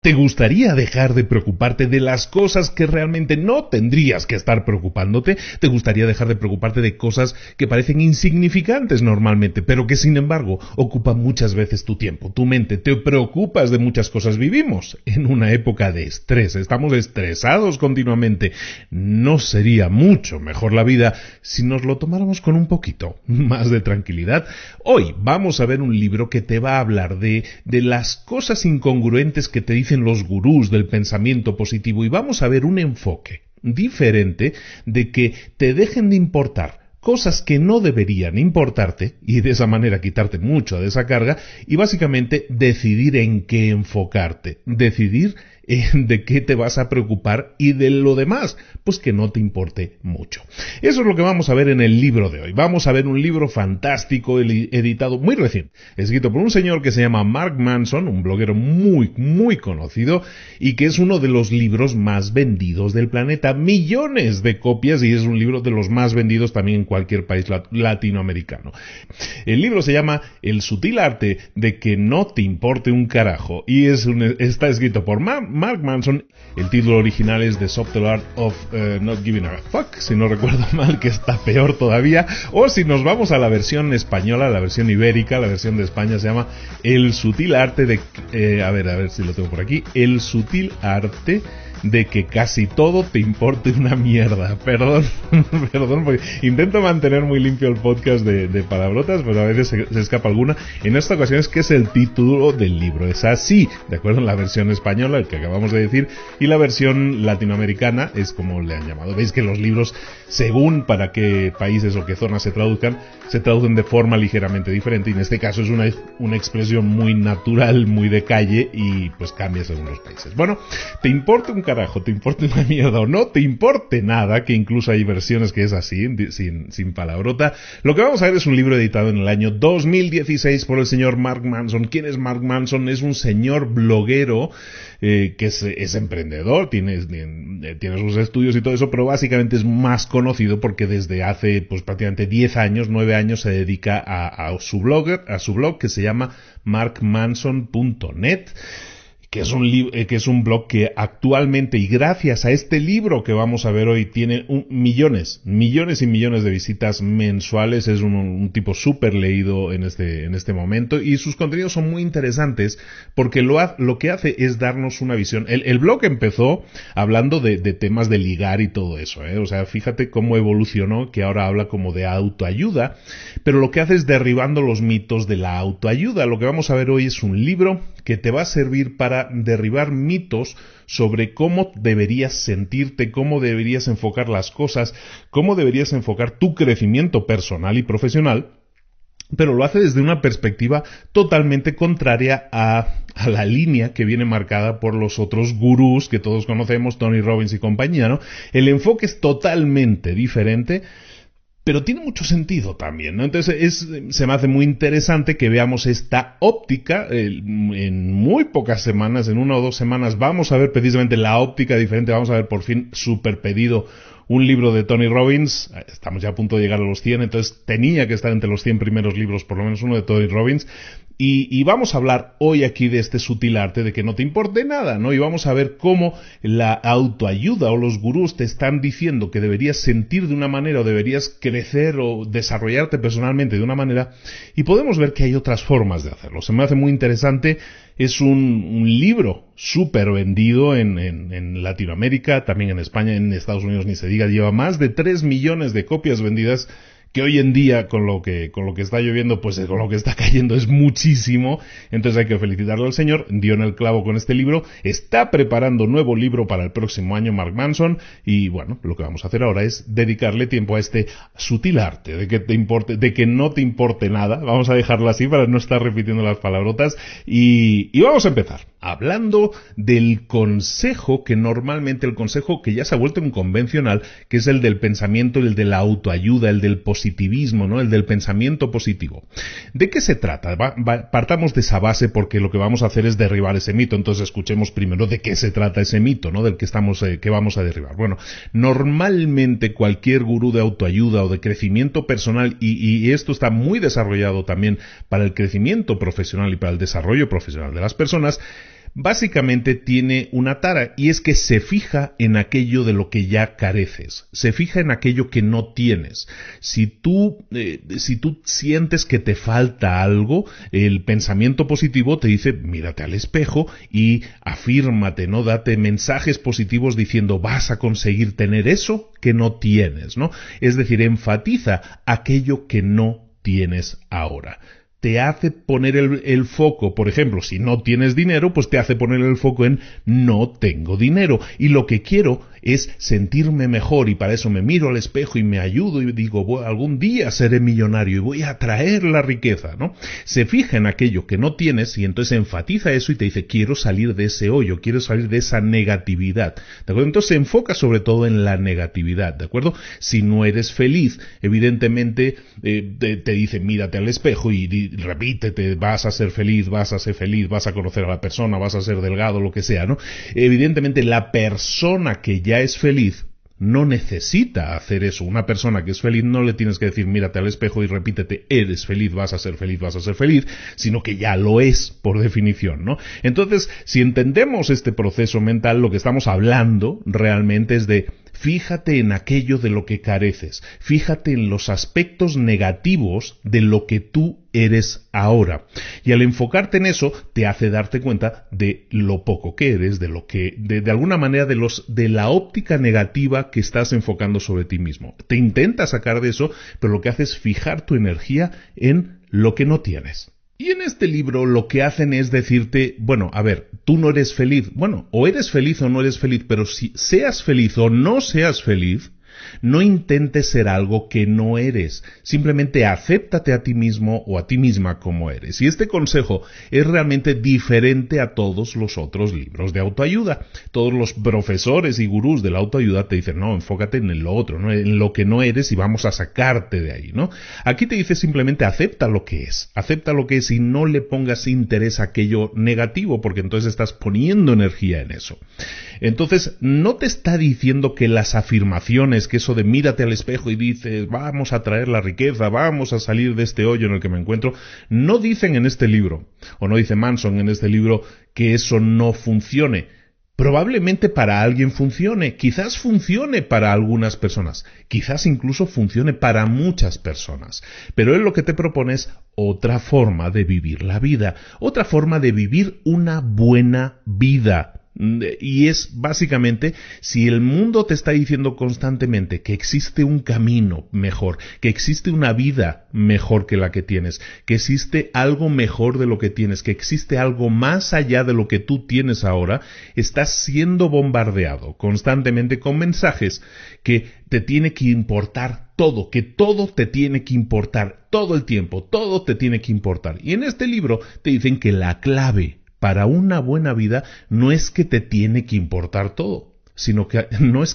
¿Te gustaría dejar de preocuparte de las cosas que realmente no tendrías que estar preocupándote? ¿Te gustaría dejar de preocuparte de cosas que parecen insignificantes normalmente, pero que sin embargo ocupan muchas veces tu tiempo, tu mente? ¿Te preocupas de muchas cosas? Vivimos en una época de estrés, estamos estresados continuamente. ¿No sería mucho mejor la vida si nos lo tomáramos con un poquito más de tranquilidad? Hoy vamos a ver un libro que te va a hablar de las cosas incongruentes que te dicen los gurús del pensamiento positivo, y vamos a ver un enfoque diferente de que te dejen de importar cosas que no deberían importarte y de esa manera quitarte mucho de esa carga y básicamente decidir en qué enfocarte, decidir de qué te vas a preocupar y de lo demás, pues que no te importe mucho. Eso es lo que vamos a ver en el libro de hoy. Vamos a ver un libro fantástico, editado muy recién, escrito por un señor que se llama Mark Manson, un bloguero muy conocido y que es uno de los libros más vendidos del planeta, millones de copias, y es un libro de los más vendidos también en cualquier país latinoamericano. El libro se llama El sutil arte de que no te importe un carajo y está escrito por Mark Manson. El título original es The Subtle Art of Not Giving a Fuck, si no recuerdo mal, que está peor todavía. O si nos vamos a la versión española, la versión ibérica, la versión de España, se llama El sutil arte de... a ver si lo tengo por aquí. El sutil arte de que casi todo te importe una mierda. Perdón, porque intento mantener muy limpio el podcast de palabrotas, pero a veces se escapa alguna. En esta ocasión es que es el título del libro, es así, de acuerdo, en la versión española, el que acabamos de decir, y la versión latinoamericana es como le han llamado. Veis que los libros, según para qué países o qué zonas se traducen de forma ligeramente diferente, y en este caso es una expresión muy natural, muy de calle, y pues cambia según los países. Bueno, ¿te importa un carajo, te importe una mierda o no te importe nada, que incluso hay versiones que es así, sin palabrota? Lo que vamos a ver es un libro editado en el año 2016 por el señor Mark Manson. ¿Quién es Mark Manson? Es un señor bloguero que es emprendedor, tiene sus estudios y todo eso, pero básicamente es más conocido porque desde hace pues prácticamente 9 años se dedica a su blog que se llama markmanson.net. Que es un blog que actualmente, y gracias a este libro que vamos a ver hoy, tiene millones y millones de visitas mensuales. Es un tipo súper leído en este momento, y sus contenidos son muy interesantes porque lo que hace es darnos una visión. El blog empezó hablando de temas de ligar y todo eso, o sea, fíjate cómo evolucionó, que ahora habla como de autoayuda, pero lo que hace es derribando los mitos de la autoayuda. Lo que vamos a ver hoy es un libro que te va a servir para derribar mitos sobre cómo deberías sentirte, cómo deberías enfocar las cosas, cómo deberías enfocar tu crecimiento personal y profesional, pero lo hace desde una perspectiva totalmente contraria a la línea que viene marcada por los otros gurús que todos conocemos, Tony Robbins y compañía, ¿no? El enfoque es totalmente diferente, pero tiene mucho sentido también, ¿no? Entonces se me hace muy interesante que veamos esta óptica. En muy pocas semanas, en 1 o 2 semanas, vamos a ver precisamente la óptica diferente. Vamos a ver por fin súper pedido un libro de Tony Robbins. Estamos ya a punto de llegar a los 100, entonces tenía que estar entre los 100 primeros libros, por lo menos uno de Tony Robbins. Y vamos a hablar hoy aquí de este sutil arte de que no te importe nada, ¿no? Y vamos a ver cómo la autoayuda o los gurús te están diciendo que deberías sentir de una manera o deberías crecer o desarrollarte personalmente de una manera, y podemos ver que hay otras formas de hacerlo. Se me hace muy interesante. Es un libro súper vendido en Latinoamérica, también en España, en Estados Unidos ni se diga. Lleva más de 3 millones de copias vendidas, que hoy en día con lo que está lloviendo, pues con lo que está cayendo es muchísimo. Entonces hay que felicitarle al señor, dio en el clavo con este libro. Está preparando nuevo libro para el próximo año Mark Manson, y bueno, lo que vamos a hacer ahora es dedicarle tiempo a este sutil arte de que no te importe nada. Vamos a dejarlo así para no estar repitiendo las palabrotas, y vamos a empezar hablando del consejo el consejo que ya se ha vuelto un convencional, que es el del pensamiento, el de la autoayuda, el del positivismo, ¿no? El del pensamiento positivo. ¿De qué se trata? Partamos de esa base, porque lo que vamos a hacer es derribar ese mito. Entonces escuchemos primero de qué se trata ese mito, ¿no? Del que vamos a derribar. Bueno, normalmente cualquier gurú de autoayuda o de crecimiento personal, y esto está muy desarrollado también para el crecimiento profesional y para el desarrollo profesional de las personas, básicamente tiene una tara, y es que se fija en aquello de lo que ya careces, se fija en aquello que no tienes. Si tú sientes que te falta algo, el pensamiento positivo te dice, mírate al espejo y afírmate, ¿no? Date mensajes positivos diciendo, vas a conseguir tener eso que no tienes, ¿no? Es decir, enfatiza aquello que no tienes ahora. Te hace poner el foco, por ejemplo, si no tienes dinero, pues te hace poner el foco en no tengo dinero y lo que quiero es sentirme mejor y para eso me miro al espejo y me ayudo y digo, algún día seré millonario y voy a atraer la riqueza, ¿no? Se fija en aquello que no tienes y entonces enfatiza eso y te dice, quiero salir de ese hoyo, quiero salir de esa negatividad, ¿de acuerdo? Entonces se enfoca sobre todo en la negatividad, ¿de acuerdo? Si no eres feliz, evidentemente te dice, mírate al espejo y repítete, vas a ser feliz, vas a conocer a la persona, vas a ser delgado, lo que sea, ¿no? Evidentemente la persona que ya es feliz no necesita hacer eso. Una persona que es feliz no le tienes que decir mírate al espejo y repítete eres feliz, vas a ser feliz, vas a ser feliz, sino que ya lo es por definición, ¿no? Entonces, si entendemos este proceso mental, lo que estamos hablando realmente es de fíjate en aquello de lo que careces, fíjate en los aspectos negativos de lo que tú eres ahora. Y al enfocarte en eso, te hace darte cuenta de lo poco que eres, de lo que, de alguna manera, de la óptica negativa que estás enfocando sobre ti mismo. Te intentas sacar de eso, pero lo que haces es fijar tu energía en lo que no tienes. Y en este libro lo que hacen es decirte, bueno, a ver, tú no eres feliz. Bueno, o eres feliz o no eres feliz, pero si seas feliz o no seas feliz, no intentes ser algo que no eres. Simplemente acéptate a ti mismo o a ti misma como eres. Y este consejo es realmente diferente a todos los otros libros de autoayuda. Todos los profesores y gurús de la autoayuda te dicen, no, enfócate en lo otro, ¿no? En lo que no eres y vamos a sacarte de ahí, ¿no? Aquí te dice simplemente acepta lo que es. Acepta lo que es y no le pongas interés a aquello negativo, porque entonces estás poniendo energía en eso. Entonces, no te está diciendo que las afirmaciones, que eso de mírate al espejo y dices, vamos a traer la riqueza, vamos a salir de este hoyo en el que me encuentro, no dicen en este libro, o no dice Manson en este libro, que eso no funcione. Probablemente para alguien funcione, quizás funcione para algunas personas, quizás incluso funcione para muchas personas, pero él lo que te propone es otra forma de vivir la vida, otra forma de vivir una buena vida. Y es básicamente, si el mundo te está diciendo constantemente que existe un camino mejor, que existe una vida mejor que la que tienes, que existe algo mejor de lo que tienes, que existe algo más allá de lo que tú tienes ahora, estás siendo bombardeado constantemente con mensajes que te tiene que importar todo, que todo te tiene que importar todo el tiempo, todo te tiene que importar. Y en este libro te dicen que la clave para una buena vida no es que te tiene que importar todo, sino que es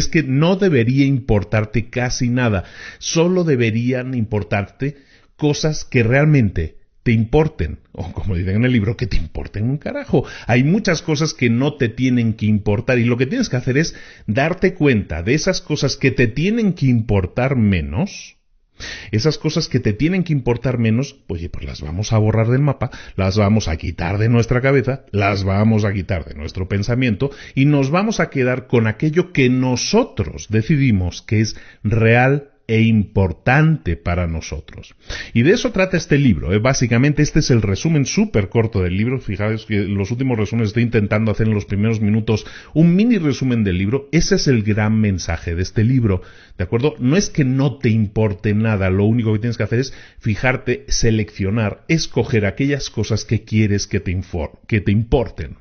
que no debería importarte casi nada, solo deberían importarte cosas que realmente te importen, o como dicen en el libro, que te importen un carajo. Hay muchas cosas que no te tienen que importar y lo que tienes que hacer es darte cuenta de esas cosas que te tienen que importar menos. Esas cosas que te tienen que importar menos, pues las vamos a borrar del mapa, las vamos a quitar de nuestra cabeza, las vamos a quitar de nuestro pensamiento y nos vamos a quedar con aquello que nosotros decidimos que es real e importante para nosotros. Y de eso trata este libro. Básicamente este es el resumen súper corto del libro. Fijaos que los últimos resúmenes estoy intentando hacer en los primeros minutos un mini resumen del libro. Ese es el gran mensaje de este libro, ¿de acuerdo? No es que no te importe nada, lo único que tienes que hacer es fijarte, seleccionar, escoger aquellas cosas que quieres que te importen.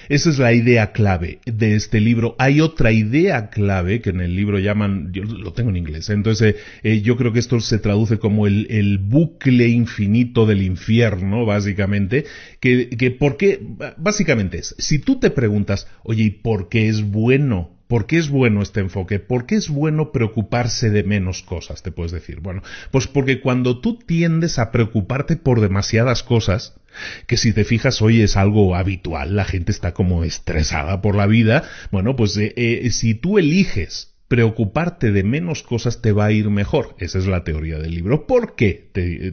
Esa es la idea clave de este libro. Hay otra idea clave que en el libro llaman, yo lo tengo en inglés, entonces yo creo que esto se traduce como el bucle infinito del infierno, básicamente, que ¿por qué? Básicamente es, si tú te preguntas, oye, ¿y por qué es bueno? ¿Por qué es bueno este enfoque? ¿Por qué es bueno preocuparse de menos cosas? Te puedes decir. Bueno, pues porque cuando tú tiendes a preocuparte por demasiadas cosas, que si te fijas hoy es algo habitual, la gente está como estresada por la vida, bueno, pues si tú eliges preocuparte de menos cosas te va a ir mejor. Esa es la teoría del libro. ¿Por qué?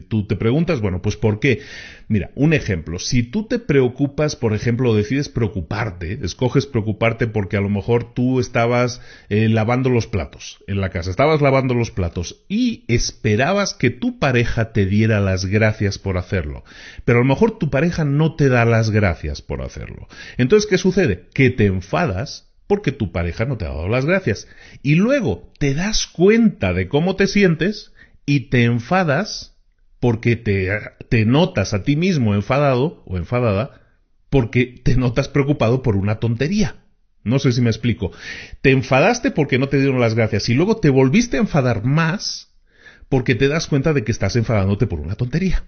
Tú te preguntas, bueno, pues ¿por qué? Mira, un ejemplo. Si tú te preocupas, por ejemplo, decides preocuparte, escoges preocuparte porque a lo mejor tú estabas lavando los platos en la casa, estabas lavando los platos y esperabas que tu pareja te diera las gracias por hacerlo. Pero a lo mejor tu pareja no te da las gracias por hacerlo. Entonces, ¿qué sucede? Que te enfadas porque tu pareja no te ha dado las gracias. Y luego te das cuenta de cómo te sientes y te enfadas porque te notas a ti mismo enfadado o enfadada porque te notas preocupado por una tontería. No sé si me explico. Te enfadaste porque no te dieron las gracias y luego te volviste a enfadar más porque te das cuenta de que estás enfadándote por una tontería.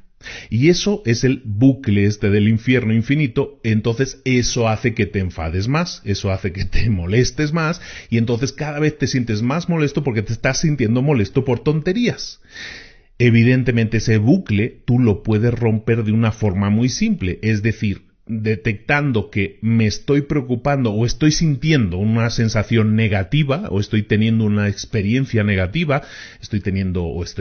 Y eso es el bucle del infierno infinito. Entonces eso hace que te enfades más, eso hace que te molestes más y entonces cada vez te sientes más molesto porque te estás sintiendo molesto por tonterías. Evidentemente ese bucle tú lo puedes romper de una forma muy simple, es decir, detectando que me estoy preocupando o estoy sintiendo una sensación negativa o estoy teniendo una experiencia negativa, estoy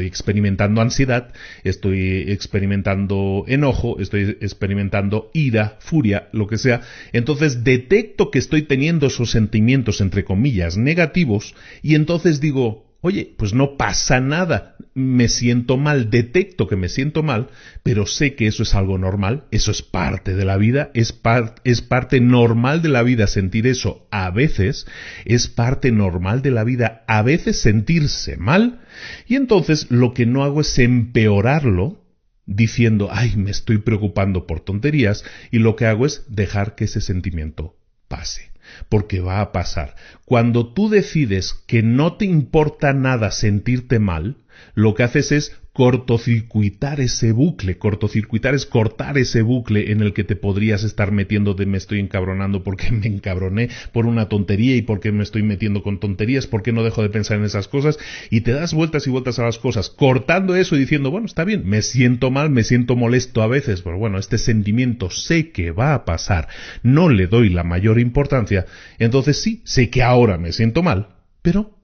experimentando ansiedad, estoy experimentando enojo, estoy experimentando ira, furia, lo que sea. Entonces detecto que estoy teniendo esos sentimientos entre comillas negativos y entonces digo, oye, pues no pasa nada, me siento mal, detecto que me siento mal, pero sé que eso es algo normal, eso es parte de la vida, es parte normal de la vida sentir eso a veces, es parte normal de la vida a veces sentirse mal, y entonces lo que no hago es empeorarlo, diciendo, ay, me estoy preocupando por tonterías, y lo que hago es dejar que ese sentimiento pase. Porque va a pasar. Cuando tú decides que no te importa nada sentirte mal, lo que haces es cortocircuitar ese bucle. Cortocircuitar es cortar ese bucle en el que te podrías estar metiendo de me estoy encabronando porque me encabroné por una tontería y porque me estoy metiendo con tonterías, porque no dejo de pensar en esas cosas y te das vueltas y vueltas a las cosas, cortando eso y diciendo, bueno, está bien, me siento mal, me siento molesto a veces, pero bueno, este sentimiento sé que va a pasar, no le doy la mayor importancia, entonces sí, sé que ahora me siento mal, pero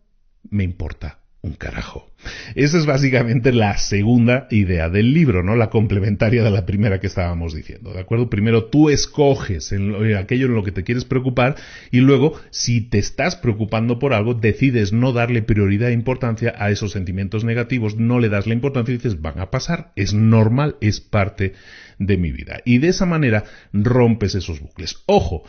me importa un carajo. Esa es básicamente la segunda idea del libro, ¿no? La complementaria de la primera que estábamos diciendo, ¿de acuerdo? Primero tú escoges aquello en lo que te quieres preocupar y luego, si te estás preocupando por algo, decides no darle prioridad e importancia a esos sentimientos negativos, no le das la importancia y dices, van a pasar, es normal, es parte de mi vida. Y de esa manera rompes esos bucles. Ojo,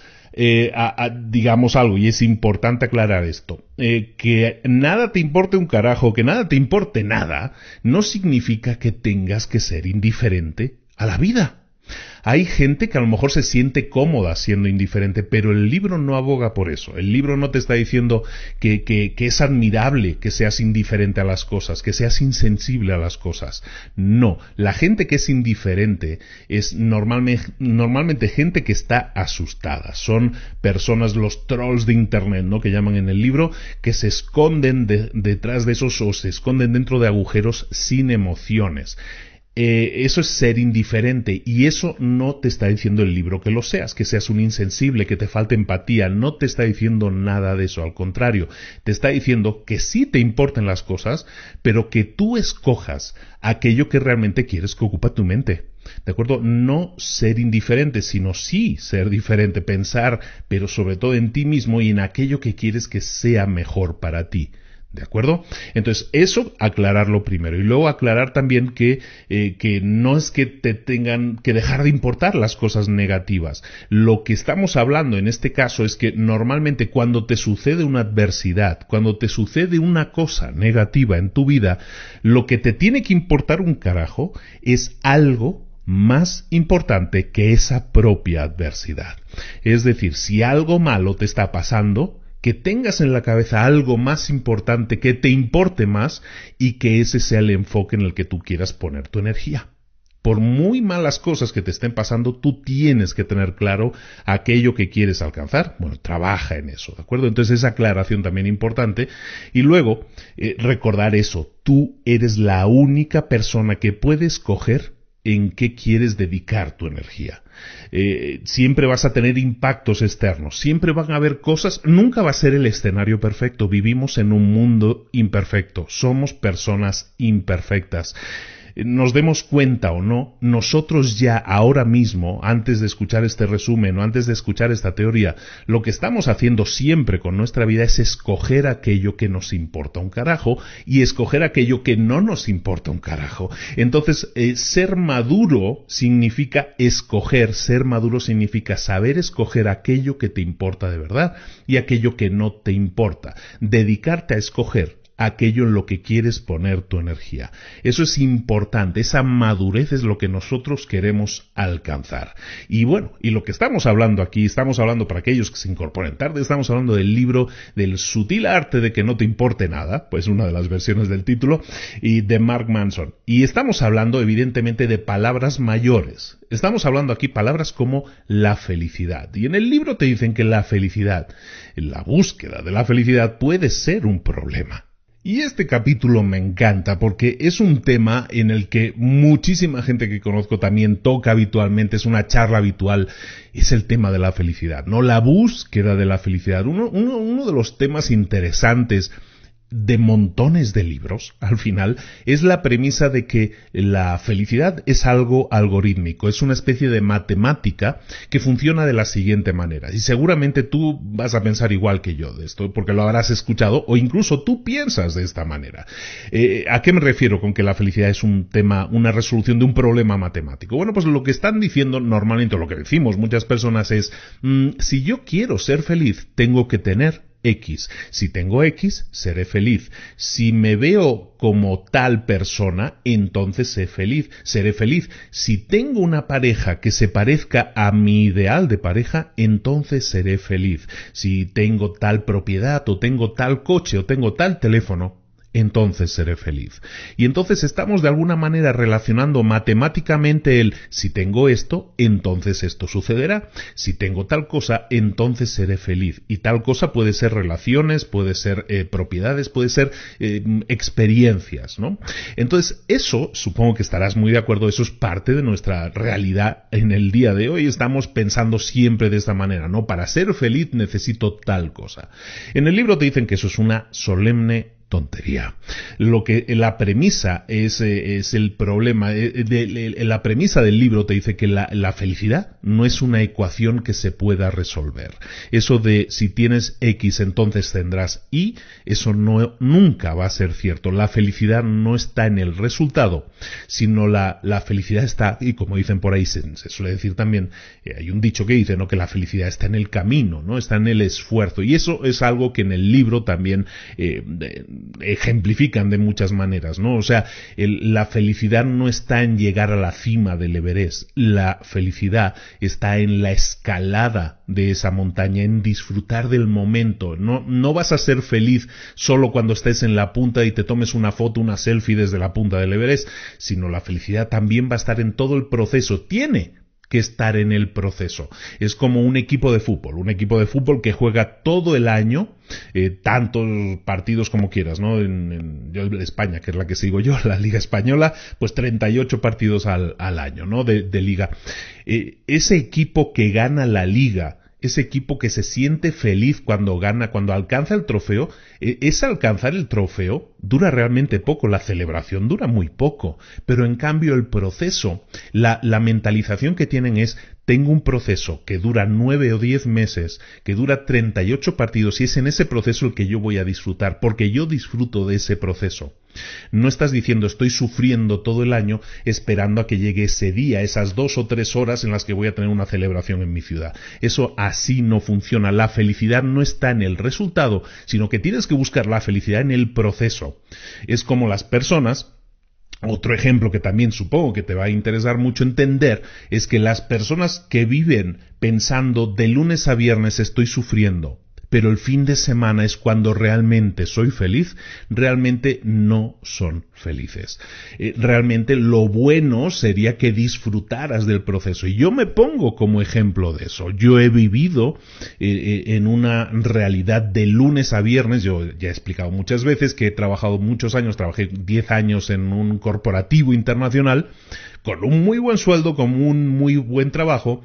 digamos algo, y es importante aclarar esto, que nada te importe un carajo, que nada te importe nada, no significa que tengas que ser indiferente a la vida. Hay gente que a lo mejor se siente cómoda siendo indiferente, pero el libro no aboga por eso. El libro no te está diciendo que es admirable que seas indiferente a las cosas, que seas insensible a las cosas. No, la gente que es indiferente es normalmente gente que está asustada. Son personas, los trolls de internet, ¿no? Que llaman en el libro, que se esconden detrás de esos o se esconden dentro de agujeros sin emociones. Eso es ser indiferente y eso no te está diciendo el libro que lo seas, que seas un insensible, que te falte empatía, no te está diciendo nada de eso, al contrario, te está diciendo que sí te importan las cosas, pero que tú escojas aquello que realmente quieres que ocupa tu mente. ¿De acuerdo? No ser indiferente, sino sí ser diferente, pensar, pero sobre todo en ti mismo y en aquello que quieres que sea mejor para ti. ¿De acuerdo? Entonces, eso aclararlo primero. Y luego aclarar también que no es que te tengan que dejar de importar las cosas negativas. Lo que estamos hablando en este caso es que normalmente cuando te sucede una adversidad, cuando te sucede una cosa negativa en tu vida, lo que te tiene que importar un carajo es algo más importante que esa propia adversidad. Es decir, si algo malo te está pasando, que tengas en la cabeza algo más importante, que te importe más y que ese sea el enfoque en el que tú quieras poner tu energía. Por muy malas cosas que te estén pasando, tú tienes que tener claro aquello que quieres alcanzar. Bueno, trabaja en eso, ¿de acuerdo? Entonces esa aclaración también importante. Y luego, recordar eso, tú eres la única persona que puede escoger en qué quieres dedicar tu energía. Siempre vas a tener impactos externos, siempre van a haber cosas, nunca va a ser el escenario perfecto. Vivimos en un mundo imperfecto, somos personas imperfectas. Nos demos cuenta o no, nosotros ya ahora mismo, antes de escuchar este resumen o antes de escuchar esta teoría, lo que estamos haciendo siempre con nuestra vida es escoger aquello que nos importa un carajo y escoger aquello que no nos importa un carajo. Entonces, ser maduro significa escoger, ser maduro significa saber escoger aquello que te importa de verdad y aquello que no te importa. Dedicarte a escoger aquello en lo que quieres poner tu energía. Eso es importante, esa madurez es lo que nosotros queremos alcanzar. Y bueno, y lo que estamos hablando aquí, estamos hablando para aquellos que se incorporen tarde, estamos hablando del libro del sutil arte de que no te importe nada, pues una de las versiones del título, y de Mark Manson. Y estamos hablando evidentemente de palabras mayores. Estamos hablando aquí palabras como la felicidad. Y en el libro te dicen que la felicidad, la búsqueda de la felicidad puede ser un problema. Y este capítulo me encanta porque es un tema en el que muchísima gente que conozco también toca habitualmente, es una charla habitual, es el tema de la felicidad, ¿no? La búsqueda de la felicidad. Uno de los temas interesantes de montones de libros, al final, es la premisa de que la felicidad es algo algorítmico, es una especie de matemática que funciona de la siguiente manera. Y seguramente tú vas a pensar igual que yo de esto, porque lo habrás escuchado, o incluso tú piensas de esta manera. ¿A qué me refiero con que la felicidad es un tema, una resolución de un problema matemático? Bueno, pues lo que están diciendo normalmente, o lo que decimos muchas personas es, si yo quiero ser feliz, tengo que tener X. Si tengo X, seré feliz. Si me veo como tal persona, entonces seré feliz. Si tengo una pareja que se parezca a mi ideal de pareja, entonces seré feliz. Si tengo tal propiedad, o tengo tal coche, o tengo tal teléfono, entonces seré feliz. Y entonces estamos de alguna manera relacionando matemáticamente el si tengo esto, entonces esto sucederá. Si tengo tal cosa, entonces seré feliz. Y tal cosa puede ser relaciones, puede ser propiedades, puede ser experiencias, ¿no? Entonces eso, supongo que estarás muy de acuerdo, eso es parte de nuestra realidad en el día de hoy. Estamos pensando siempre de esta manera, ¿no? Para ser feliz necesito tal cosa. En el libro te dicen que eso es una solemne tontería. Lo que la premisa es el problema. La premisa del libro te dice que la felicidad no es una ecuación que se pueda resolver. Eso de si tienes X entonces tendrás Y, eso nunca va a ser cierto. La felicidad no está en el resultado, sino la felicidad está, y como dicen por ahí, se suele decir también, hay un dicho que dice, ¿no?, que la felicidad está en el camino, ¿no?, está en el esfuerzo. Y eso es algo que en el libro también ejemplifican de muchas maneras, ¿no? O sea, la felicidad no está en llegar a la cima del Everest, la felicidad está en la escalada de esa montaña, en disfrutar del momento. No vas a ser feliz solo cuando estés en la punta y te tomes una foto, una selfie desde la punta del Everest, sino la felicidad también va a estar en todo el proceso. Tiene que estar en el proceso. Es como un equipo de fútbol que juega todo el año, tantos partidos como quieras, ¿no? Yo en España, que es la que sigo yo, la Liga Española, pues 38 partidos al año, ¿no?, de liga. Ese equipo que gana la liga, ese equipo que se siente feliz cuando gana, cuando alcanza el trofeo, ese alcanzar el trofeo dura realmente poco, la celebración dura muy poco, pero en cambio el proceso, la mentalización que tienen es, tengo un proceso que dura 9 o 10 meses, que dura 38 partidos, y es en ese proceso el que yo voy a disfrutar, porque yo disfruto de ese proceso. No estás diciendo estoy sufriendo todo el año esperando a que llegue ese día, esas 2 o 3 horas en las que voy a tener una celebración en mi ciudad. Eso así no funciona. La felicidad no está en el resultado, sino que tienes que buscar la felicidad en el proceso. Es como las personas. Otro ejemplo que también supongo que te va a interesar mucho entender es que las personas que viven pensando de lunes a viernes estoy sufriendo, pero el fin de semana es cuando realmente soy feliz, realmente no son felices. Realmente lo bueno sería que disfrutaras del proceso. Y yo me pongo como ejemplo de eso. Yo he vivido en una realidad de lunes a viernes. Yo ya he explicado muchas veces que he trabajado muchos años, trabajé 10 años en un corporativo internacional. con un muy buen sueldo, con un muy buen trabajo,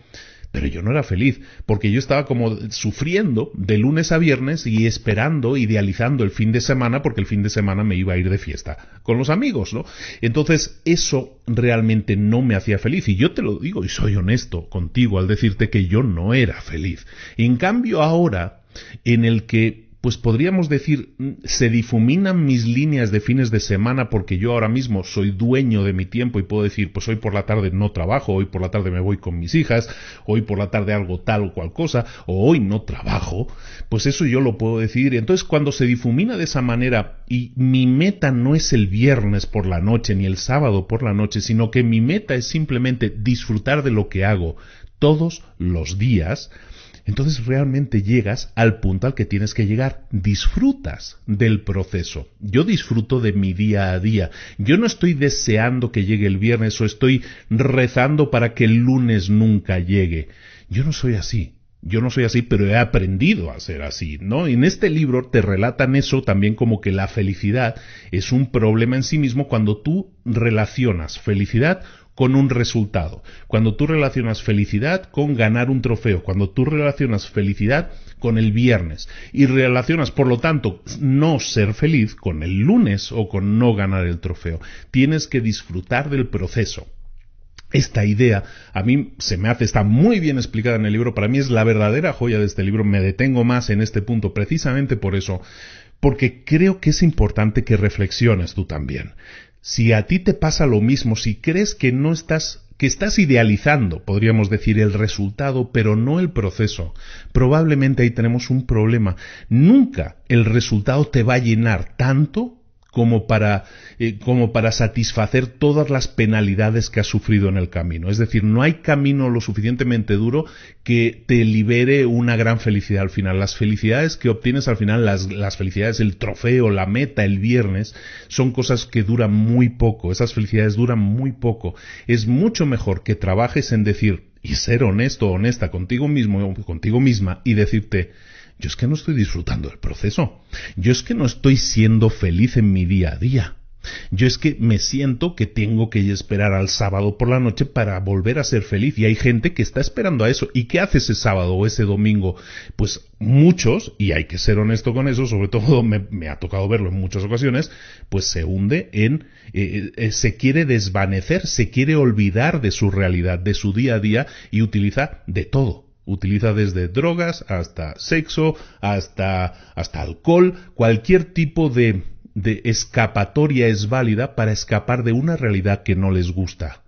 pero yo no era feliz, porque yo estaba como sufriendo de lunes a viernes y esperando, idealizando el fin de semana, porque el fin de semana me iba a ir de fiesta con los amigos, ¿no? Entonces, eso realmente no me hacía feliz. Y yo te lo digo, y soy honesto contigo al decirte que yo no era feliz. En cambio, ahora, en el que pues podríamos decir, se difuminan mis líneas de fines de semana porque yo ahora mismo soy dueño de mi tiempo y puedo decir, pues hoy por la tarde no trabajo, hoy por la tarde me voy con mis hijas, hoy por la tarde hago tal o cual cosa, o hoy no trabajo, pues eso yo lo puedo decidir. Entonces cuando se difumina de esa manera y mi meta no es el viernes por la noche ni el sábado por la noche, sino que mi meta es simplemente disfrutar de lo que hago todos los días, entonces realmente llegas al punto al que tienes que llegar. Disfrutas del proceso. Yo disfruto de mi día a día. Yo no estoy deseando que llegue el viernes o estoy rezando para que el lunes nunca llegue. Yo no soy así. Yo no soy así, pero he aprendido a ser así, ¿no? En este libro te relatan eso también como que la felicidad es un problema en sí mismo cuando tú relacionas felicidad con un resultado. Cuando tú relacionas felicidad con ganar un trofeo, cuando tú relacionas felicidad con el viernes y relacionas, por lo tanto, no ser feliz con el lunes o con no ganar el trofeo. Tienes que disfrutar del proceso. Esta idea a mí se me hace, está muy bien explicada en el libro, para mí es la verdadera joya de este libro, me detengo más en este punto precisamente por eso, porque creo que es importante que reflexiones tú también. Si a ti te pasa lo mismo, si crees que que estás idealizando, podríamos decir, el resultado, pero no el proceso, probablemente ahí tenemos un problema. Nunca el resultado te va a llenar tanto como para satisfacer todas las penalidades que has sufrido en el camino. Es decir, no hay camino lo suficientemente duro que te libere una gran felicidad al final. Las felicidades que obtienes al final, las felicidades, el trofeo, la meta, el viernes, son cosas que duran muy poco. Esas felicidades duran muy poco. Es mucho mejor que trabajes en decir, y ser honesto o honesta contigo mismo o contigo misma, y decirte, yo es que no estoy disfrutando del proceso. Yo es que no estoy siendo feliz en mi día a día. Yo es que me siento que tengo que esperar al sábado por la noche para volver a ser feliz. Y hay gente que está esperando a eso. ¿Y qué hace ese sábado o ese domingo? Pues muchos, y hay que ser honesto con eso, sobre todo me ha tocado verlo en muchas ocasiones, pues se hunde se quiere desvanecer, se quiere olvidar de su realidad, de su día a día y utiliza de todo. Utiliza desde drogas hasta sexo, hasta alcohol, cualquier tipo de escapatoria es válida para escapar de una realidad que no les gusta.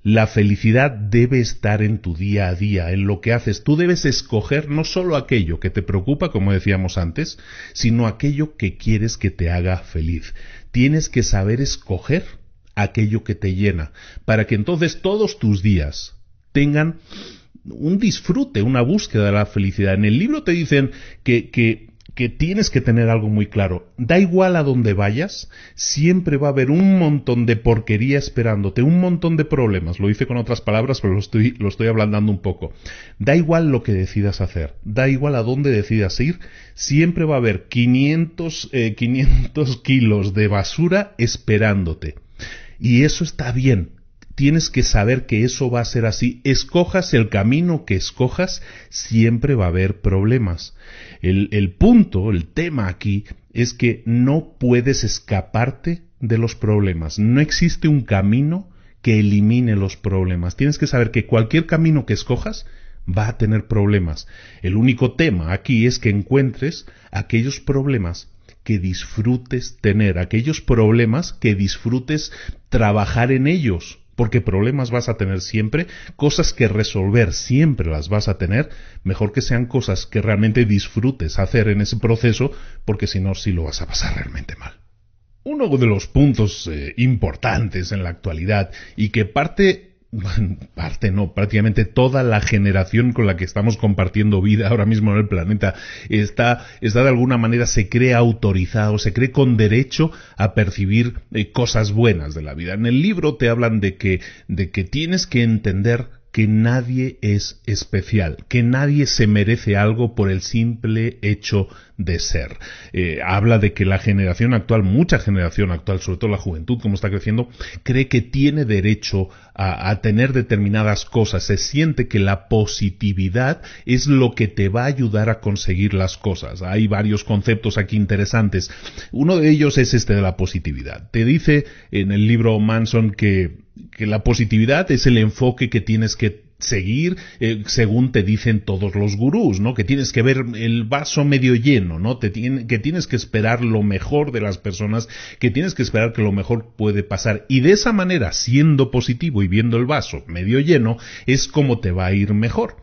La felicidad debe estar en tu día a día, en lo que haces. Tú debes escoger no solo aquello que te preocupa, como decíamos antes, sino aquello que quieres que te haga feliz. Tienes que saber escoger aquello que te llena, para que entonces todos tus días tengan un disfrute, una búsqueda de la felicidad. En el libro te dicen que tienes que tener algo muy claro. Da igual a dónde vayas, siempre va a haber un montón de porquería esperándote, un montón de problemas. Lo hice con otras palabras, pero lo estoy ablandando un poco. Da igual lo que decidas hacer, da igual a dónde decidas ir, siempre va a haber 500 kilos de basura esperándote. Y eso está bien. Tienes que saber que eso va a ser así. Escojas el camino que escojas, siempre va a haber problemas. El punto, el tema aquí, es que no puedes escaparte de los problemas. No existe un camino que elimine los problemas. Tienes que saber que cualquier camino que escojas va a tener problemas. El único tema aquí es que encuentres aquellos problemas que disfrutes tener, aquellos problemas que disfrutes trabajar en ellos. Porque problemas vas a tener siempre, cosas que resolver siempre las vas a tener, mejor que sean cosas que realmente disfrutes hacer en ese proceso, porque si no, sí lo vas a pasar realmente mal. Uno de los puntos importantes en la actualidad y que prácticamente toda la generación con la que estamos compartiendo vida ahora mismo en el planeta está de alguna manera, se cree autorizado, se cree con derecho a percibir cosas buenas de la vida. En el libro te hablan de que tienes que entender que nadie es especial, que nadie se merece algo por el simple hecho de ser. Habla de que la generación actual, mucha generación actual, sobre todo la juventud, como está creciendo, cree que tiene derecho a tener determinadas cosas. Se siente que la positividad es lo que te va a ayudar a conseguir las cosas. Hay varios conceptos aquí interesantes. Uno de ellos es este de la positividad. Te dice en el libro Manson que la positividad es el enfoque que tienes que seguir según te dicen todos los gurús, ¿no? Que tienes que ver el vaso medio lleno, ¿no? Que tienes que esperar lo mejor de las personas, que tienes que esperar que lo mejor puede pasar. Y de esa manera, siendo positivo y viendo el vaso medio lleno, es como te va a ir mejor.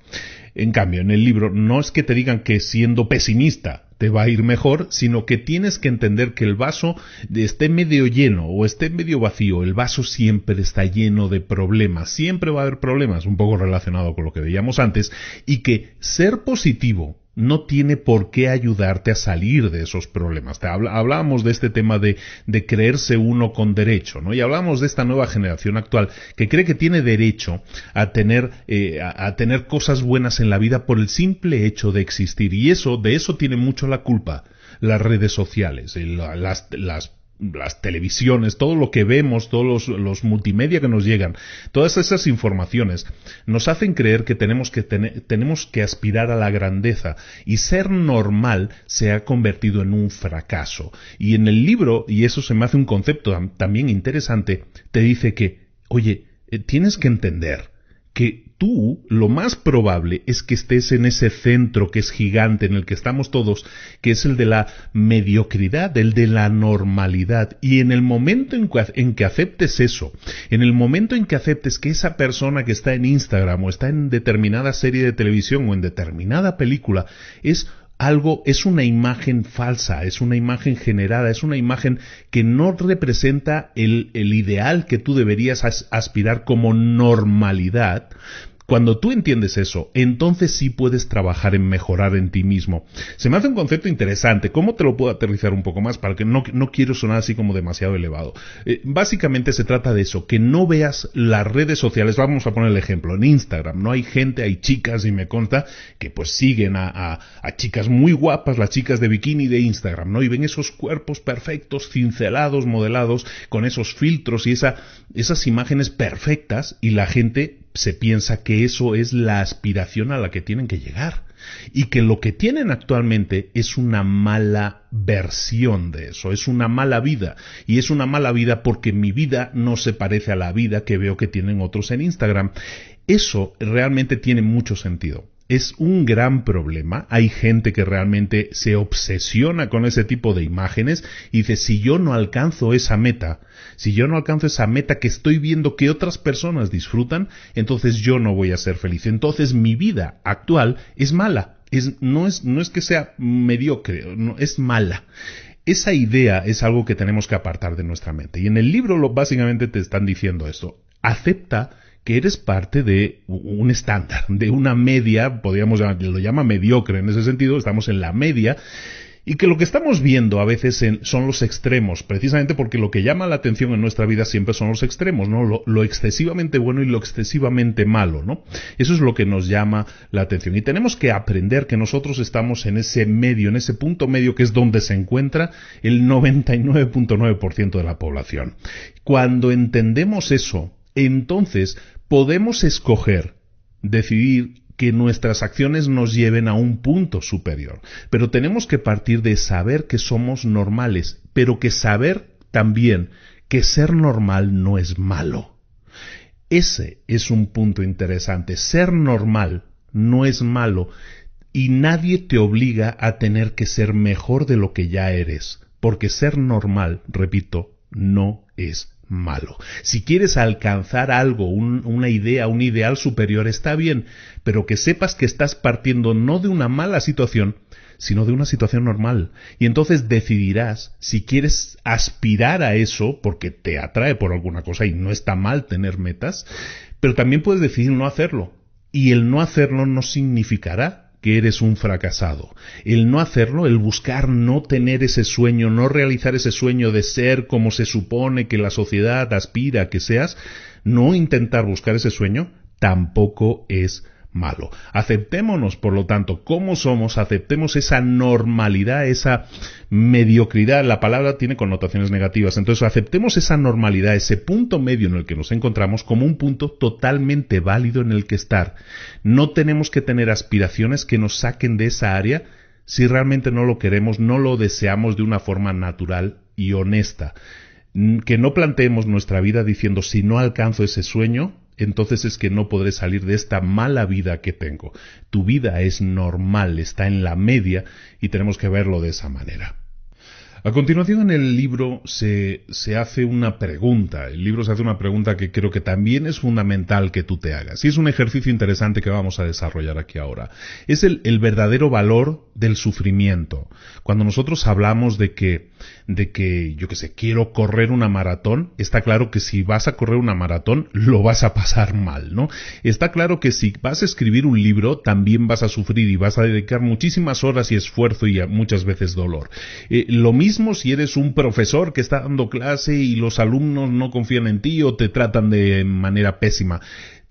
En cambio, en el libro no es que te digan que siendo pesimista te va a ir mejor, sino que tienes que entender que el vaso esté medio lleno o esté medio vacío, el vaso siempre está lleno de problemas, siempre va a haber problemas, un poco relacionado con lo que veíamos antes, y que ser positivo no tiene por qué ayudarte a salir de esos problemas. Hablábamos de este tema de creerse uno con derecho, ¿no? Y hablábamos de esta nueva generación actual que cree que tiene derecho a tener cosas buenas en la vida por el simple hecho de existir. Y de eso tiene mucho la culpa las redes sociales, las televisiones, todo lo que vemos, todos los multimedia que nos llegan, todas esas informaciones nos hacen creer que tenemos que aspirar a la grandeza, y ser normal se ha convertido en un fracaso. Y en el libro, y eso se me hace un concepto también interesante, te dice que, oye, tienes que entender que tú, lo más probable es que estés en ese centro que es gigante, en el que estamos todos, que es el de la mediocridad, el de la normalidad. Y en el momento en que aceptes eso, en el momento en que aceptes que esa persona que está en Instagram o está en determinada serie de televisión o en determinada película es una imagen falsa, es una imagen generada, es una imagen que no representa el ideal que tú deberías aspirar como normalidad. Cuando tú entiendes eso, entonces sí puedes trabajar en mejorar en ti mismo. Se me hace un concepto interesante. ¿Cómo te lo puedo aterrizar un poco más? Para que no quiero sonar así como demasiado elevado. Básicamente se trata de eso, que no veas las redes sociales. Vamos a poner el ejemplo. En Instagram, ¿no? Hay chicas, y me consta, que pues siguen a chicas muy guapas, las chicas de bikini de Instagram, ¿no? Y ven esos cuerpos perfectos, cincelados, modelados, con esos filtros y esas imágenes perfectas, y la gente se piensa que eso es la aspiración a la que tienen que llegar, y que lo que tienen actualmente es una mala versión de eso, es una mala vida, y es una mala vida porque mi vida no se parece a la vida que veo que tienen otros en Instagram. Eso realmente tiene mucho sentido. Es un gran problema. Hay gente que realmente se obsesiona con ese tipo de imágenes y dice, si yo no alcanzo esa meta que estoy viendo que otras personas disfrutan, entonces yo no voy a ser feliz. Entonces mi vida actual es mala. No es que sea mediocre, no, es mala. Esa idea es algo que tenemos que apartar de nuestra mente. Y en el libro básicamente te están diciendo esto. Acepta que eres parte de un estándar, de una media, lo llama mediocre en ese sentido, estamos en la media, y que lo que estamos viendo a veces son los extremos, precisamente porque lo que llama la atención en nuestra vida siempre son los extremos, ¿no? Lo excesivamente bueno y lo excesivamente malo, ¿no? Eso es lo que nos llama la atención. Y tenemos que aprender que nosotros estamos en ese medio, en ese punto medio que es donde se encuentra el 99.9% de la población. Cuando entendemos eso, entonces podemos decidir que nuestras acciones nos lleven a un punto superior. Pero tenemos que partir de saber que somos normales, pero que saber también que ser normal no es malo. Ese es un punto interesante. Ser normal no es malo, y nadie te obliga a tener que ser mejor de lo que ya eres, porque ser normal, repito, no es malo. Si quieres alcanzar algo, una idea, un ideal superior, está bien, pero que sepas que estás partiendo no de una mala situación, sino de una situación normal. Y entonces decidirás si quieres aspirar a eso, porque te atrae por alguna cosa, y no está mal tener metas, pero también puedes decidir no hacerlo. Y el no hacerlo no significará que eres un fracasado. El no hacerlo, el buscar no tener ese sueño, no realizar ese sueño de ser como se supone que la sociedad aspira a que seas, no intentar buscar ese sueño, tampoco es malo. Aceptémonos, por lo tanto, como somos, aceptemos esa normalidad, esa mediocridad. La palabra tiene connotaciones negativas, entonces aceptemos esa normalidad, ese punto medio en el que nos encontramos como un punto totalmente válido en el que estar. No tenemos que tener aspiraciones que nos saquen de esa área si realmente no lo queremos, no lo deseamos de una forma natural y honesta. Que no planteemos nuestra vida diciendo, si no alcanzo ese sueño, entonces es que no podré salir de esta mala vida que tengo. Tu vida es normal, está en la media y tenemos que verlo de esa manera. A continuación en el libro se hace una pregunta. El libro se hace una pregunta que creo que también es fundamental que tú te hagas. Y es un ejercicio interesante que vamos a desarrollar aquí ahora. Es el verdadero valor del sufrimiento. Cuando nosotros hablamos de que, yo qué sé, quiero correr una maratón, está claro que si vas a correr una maratón, lo vas a pasar mal, ¿no? Está claro que si vas a escribir un libro, también vas a sufrir y vas a dedicar muchísimas horas y esfuerzo y muchas veces dolor. Lo mismo si eres un profesor que está dando clase y los alumnos no confían en ti o te tratan de manera pésima.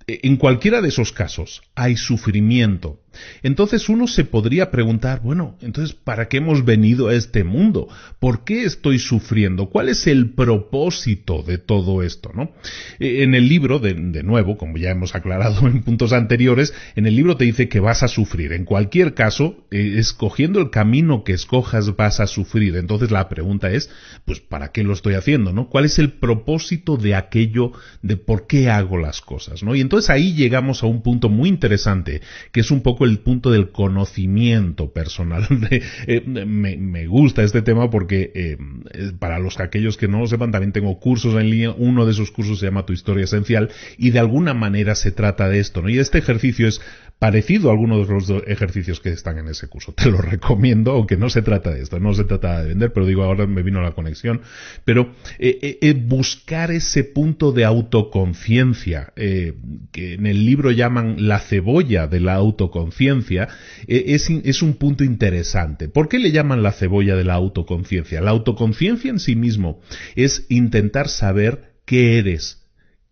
En cualquiera de esos casos hay sufrimiento. Entonces uno se podría preguntar, bueno, entonces ¿para qué hemos venido a este mundo? ¿Por qué estoy sufriendo? ¿Cuál es el propósito de todo esto, no? En el libro, de nuevo, como ya hemos aclarado en puntos anteriores, en el libro te dice que vas a sufrir. En cualquier caso, escogiendo el camino que escojas vas a sufrir. Entonces la pregunta es, pues ¿para qué lo estoy haciendo, no? ¿Cuál es el propósito de aquello, de por qué hago las cosas, no? Y entonces ahí llegamos a un punto muy interesante, que es un poco el punto del conocimiento personal. Me gusta este tema porque para aquellos que no lo sepan, también tengo cursos en línea. Uno de esos cursos se llama Tu Historia Esencial y de alguna manera se trata de esto, ¿no? Y este ejercicio es parecido a algunos de los ejercicios que están en ese curso. Te lo recomiendo, aunque no se trata de esto, no se trata de vender, pero digo, ahora me vino la conexión. Pero buscar ese punto de autoconciencia, que en el libro llaman la cebolla de la autoconciencia, es un punto interesante. ¿Por qué le llaman la cebolla de la autoconciencia? La autoconciencia en sí mismo es intentar saber qué eres,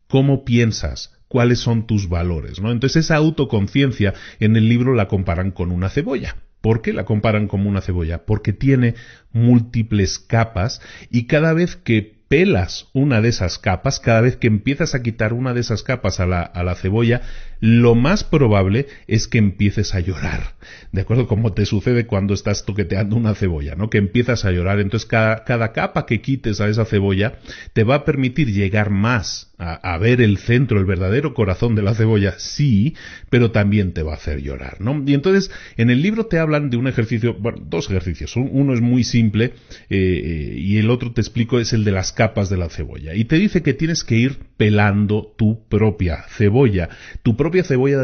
cómo piensas, cuáles son tus valores, ¿no? Entonces esa autoconciencia en el libro la comparan con una cebolla. ¿Por qué la comparan como una cebolla? Porque tiene múltiples capas y cada vez que pelas una de esas capas, cada vez que empiezas a quitar una de esas capas a la cebolla, lo más probable es que empieces a llorar, ¿de acuerdo? Como te sucede cuando estás toqueteando una cebolla, ¿no? Que empiezas a llorar. Entonces cada capa que quites a esa cebolla te va a permitir llegar más a ver el centro, el verdadero corazón de la cebolla, sí, pero también te va a hacer llorar, ¿no? Y entonces en el libro te hablan de un ejercicio, bueno, dos ejercicios. Uno es muy simple y el otro te explico es el de las capas de la cebolla. Y te dice que tienes que ir pelando tu propia cebolla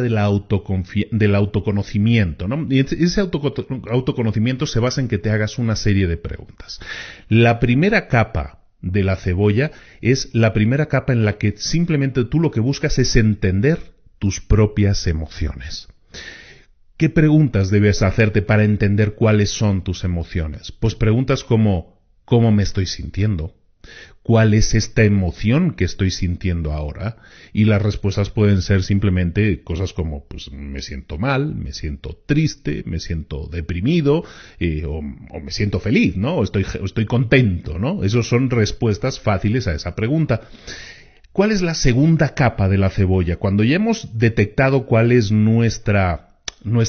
del autoconocimiento, ¿no? Y ese autoconocimiento se basa en que te hagas una serie de preguntas. La primera capa de la cebolla es la primera capa en la que simplemente tú lo que buscas es entender tus propias emociones. ¿Qué preguntas debes hacerte para entender cuáles son tus emociones? Pues preguntas como ¿cómo me estoy sintiendo? ¿Cuál es esta emoción que estoy sintiendo ahora? Y las respuestas pueden ser simplemente cosas como, pues me siento mal, me siento triste, me siento deprimido, o me siento feliz, ¿no? O estoy contento, ¿no? Esas son respuestas fáciles a esa pregunta. ¿Cuál es la segunda capa de la cebolla? Cuando ya hemos detectado cuál es nuestra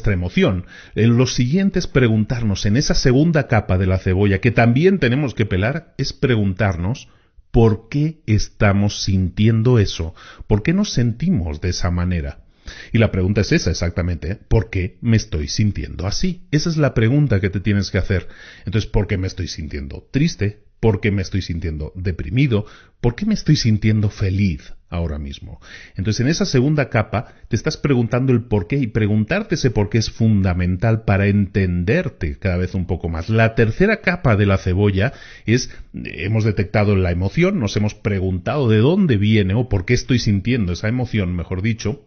emoción. Lo siguiente es preguntarnos, en esa segunda capa de la cebolla, que también tenemos que pelar, es preguntarnos ¿por qué estamos sintiendo eso? ¿Por qué nos sentimos de esa manera? Y la pregunta es esa exactamente, ¿por qué me estoy sintiendo así? Esa es la pregunta que te tienes que hacer. Entonces, ¿por qué me estoy sintiendo triste? ¿Por qué me estoy sintiendo deprimido? ¿Por qué me estoy sintiendo feliz ahora mismo? Entonces, en esa segunda capa te estás preguntando el por qué, y preguntarte ese por qué es fundamental para entenderte cada vez un poco más. La tercera capa de la cebolla es, hemos detectado la emoción, nos hemos preguntado de dónde viene o por qué estoy sintiendo esa emoción, mejor dicho.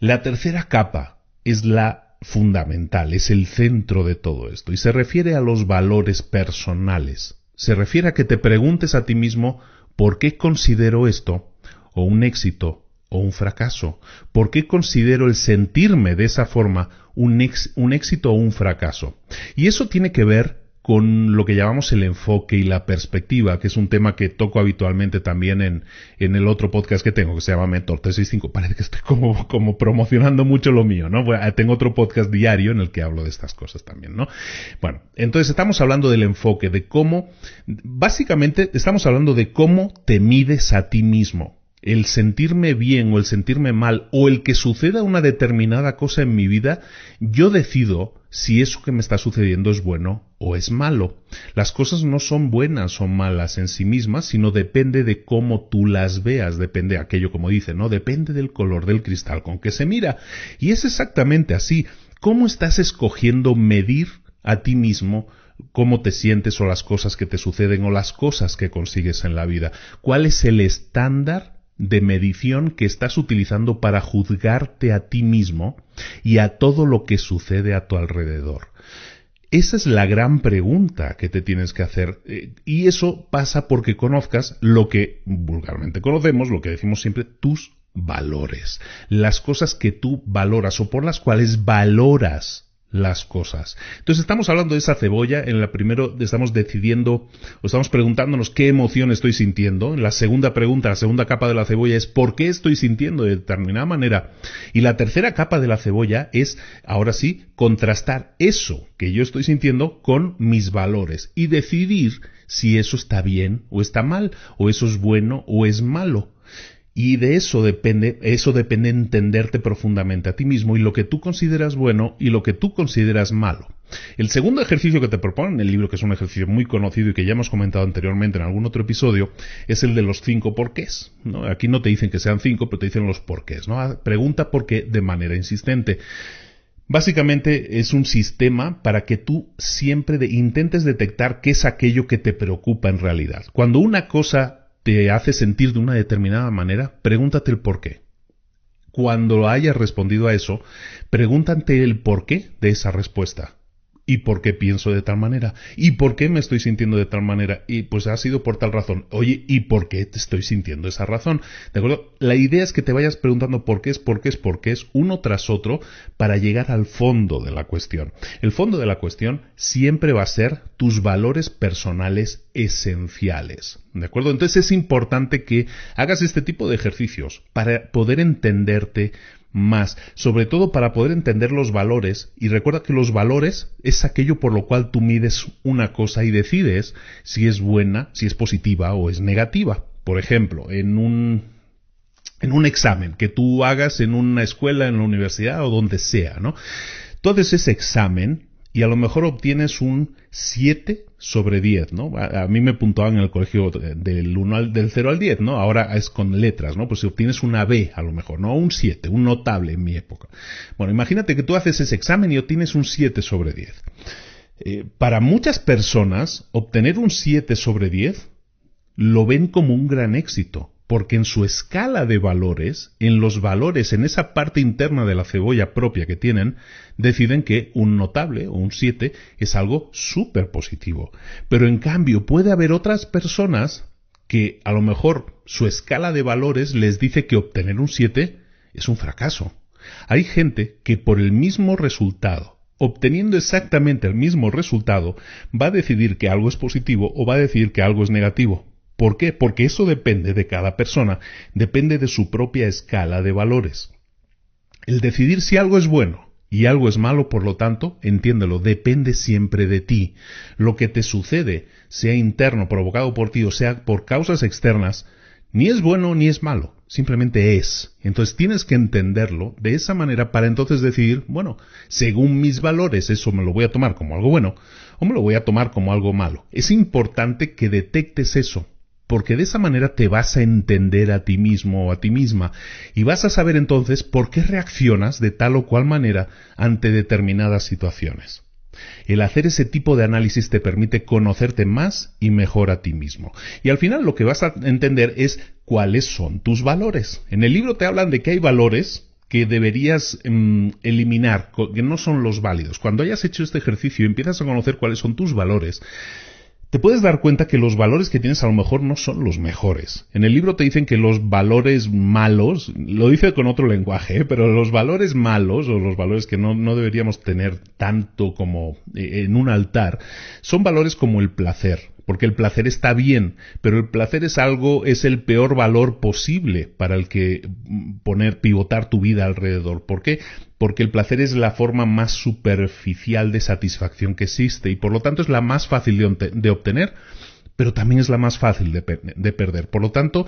La tercera capa es la fundamental, es el centro de todo esto, y se refiere a los valores personales. Se refiere a que te preguntes a ti mismo ¿por qué considero esto o un éxito o un fracaso? ¿Por qué considero el sentirme de esa forma un éxito o un fracaso? Y eso tiene que ver con lo que llamamos el enfoque y la perspectiva, que es un tema que toco habitualmente también en el otro podcast que tengo, que se llama Mentor 365. Parece que estoy como promocionando mucho lo mío, ¿no? Bueno, tengo otro podcast diario en el que hablo de estas cosas también, ¿no? Bueno, entonces estamos hablando del enfoque, de cómo, básicamente estamos hablando de cómo te mides a ti mismo. El sentirme bien o el sentirme mal o el que suceda una determinada cosa en mi vida, yo decido si eso que me está sucediendo es bueno o es malo. Las cosas no son buenas o malas en sí mismas, sino depende de cómo tú las veas, depende de aquello como dice, ¿no? Depende del color del cristal con que se mira. Y es exactamente así. ¿Cómo estás escogiendo medir a ti mismo cómo te sientes o las cosas que te suceden o las cosas que consigues en la vida? ¿Cuál es el estándar de medición que estás utilizando para juzgarte a ti mismo y a todo lo que sucede a tu alrededor? Esa es la gran pregunta que te tienes que hacer, y eso pasa porque conozcas lo que vulgarmente conocemos, lo que decimos siempre, tus valores, las cosas que tú valoras o por las cuales valoras las cosas. Entonces estamos hablando de esa cebolla. En la primero estamos decidiendo o estamos preguntándonos qué emoción estoy sintiendo. En la segunda pregunta, la segunda capa de la cebolla es por qué estoy sintiendo de determinada manera. Y la tercera capa de la cebolla es, ahora sí, contrastar eso que yo estoy sintiendo con mis valores y decidir si eso está bien o está mal, o eso es bueno o es malo. Y de eso depende entenderte profundamente a ti mismo y lo que tú consideras bueno y lo que tú consideras malo. El segundo ejercicio que te proponen en el libro, que es un ejercicio muy conocido y que ya hemos comentado anteriormente en algún otro episodio, es el de los 5 porqués, ¿no? Aquí no te dicen que sean 5, pero te dicen los porqués, ¿no? Pregunta por qué de manera insistente. Básicamente es un sistema para que tú siempre intentes detectar qué es aquello que te preocupa en realidad. Cuando una cosa te hace sentir de una determinada manera, pregúntate el por qué. Cuando hayas respondido a eso, pregúntate el porqué de esa respuesta. ¿Y por qué pienso de tal manera? ¿Y por qué me estoy sintiendo de tal manera? Y pues ha sido por tal razón. Oye, ¿y por qué te estoy sintiendo esa razón? ¿De acuerdo? La idea es que te vayas preguntando por qué es uno tras otro para llegar al fondo de la cuestión. El fondo de la cuestión siempre va a ser tus valores personales esenciales. ¿De acuerdo? Entonces es importante que hagas este tipo de ejercicios para poder entenderte más, sobre todo para poder entender los valores. Y recuerda que los valores es aquello por lo cual tú mides una cosa y decides si es buena, si es positiva o es negativa. Por ejemplo, en un examen que tú hagas en una escuela, en la universidad o donde sea, ¿no? Tú haces ese examen y a lo mejor obtienes un 7 sobre 10, ¿no? A mí me puntuaban en el colegio del 0 al 10, ¿no? Ahora es con letras, ¿no? Pues si obtienes una B, a lo mejor, ¿no? Un 7, un notable en mi época. Bueno, imagínate que tú haces ese examen y obtienes un 7 sobre 10. Para muchas personas, obtener un 7 sobre 10 lo ven como un gran éxito, porque en su escala de valores, en los valores, en esa parte interna de la cebolla propia que tienen, deciden que un notable o un 7 es algo súper positivo. Pero en cambio puede haber otras personas que a lo mejor su escala de valores les dice que obtener un 7 es un fracaso. Hay gente que por el mismo resultado, obteniendo exactamente el mismo resultado, va a decidir que algo es positivo o va a decir que algo es negativo. ¿Por qué? Porque eso depende de cada persona, depende de su propia escala de valores. El decidir si algo es bueno y algo es malo, por lo tanto, entiéndelo, depende siempre de ti. Lo que te sucede, sea interno, provocado por ti o sea por causas externas, ni es bueno ni es malo, simplemente es. Entonces tienes que entenderlo de esa manera para entonces decidir, bueno, según mis valores, eso me lo voy a tomar como algo bueno o me lo voy a tomar como algo malo. Es importante que detectes eso, porque de esa manera te vas a entender a ti mismo o a ti misma y vas a saber entonces por qué reaccionas de tal o cual manera ante determinadas situaciones. El hacer ese tipo de análisis te permite conocerte más y mejor a ti mismo. Y al final lo que vas a entender es cuáles son tus valores. En el libro te hablan de que hay valores que deberías eliminar, que no son los válidos. Cuando hayas hecho este ejercicio y empiezas a conocer cuáles son tus valores, te puedes dar cuenta que los valores que tienes a lo mejor no son los mejores. En el libro te dicen que los valores malos, lo dice con otro lenguaje, pero los valores malos o los valores que no deberíamos tener tanto como en un altar, son valores como el placer. Porque el placer está bien, pero el placer es el peor valor posible para el que pivotar tu vida alrededor. ¿Por qué? Porque el placer es la forma más superficial de satisfacción que existe y por lo tanto es la más fácil de obtener, pero también es la más fácil de perder. Por lo tanto,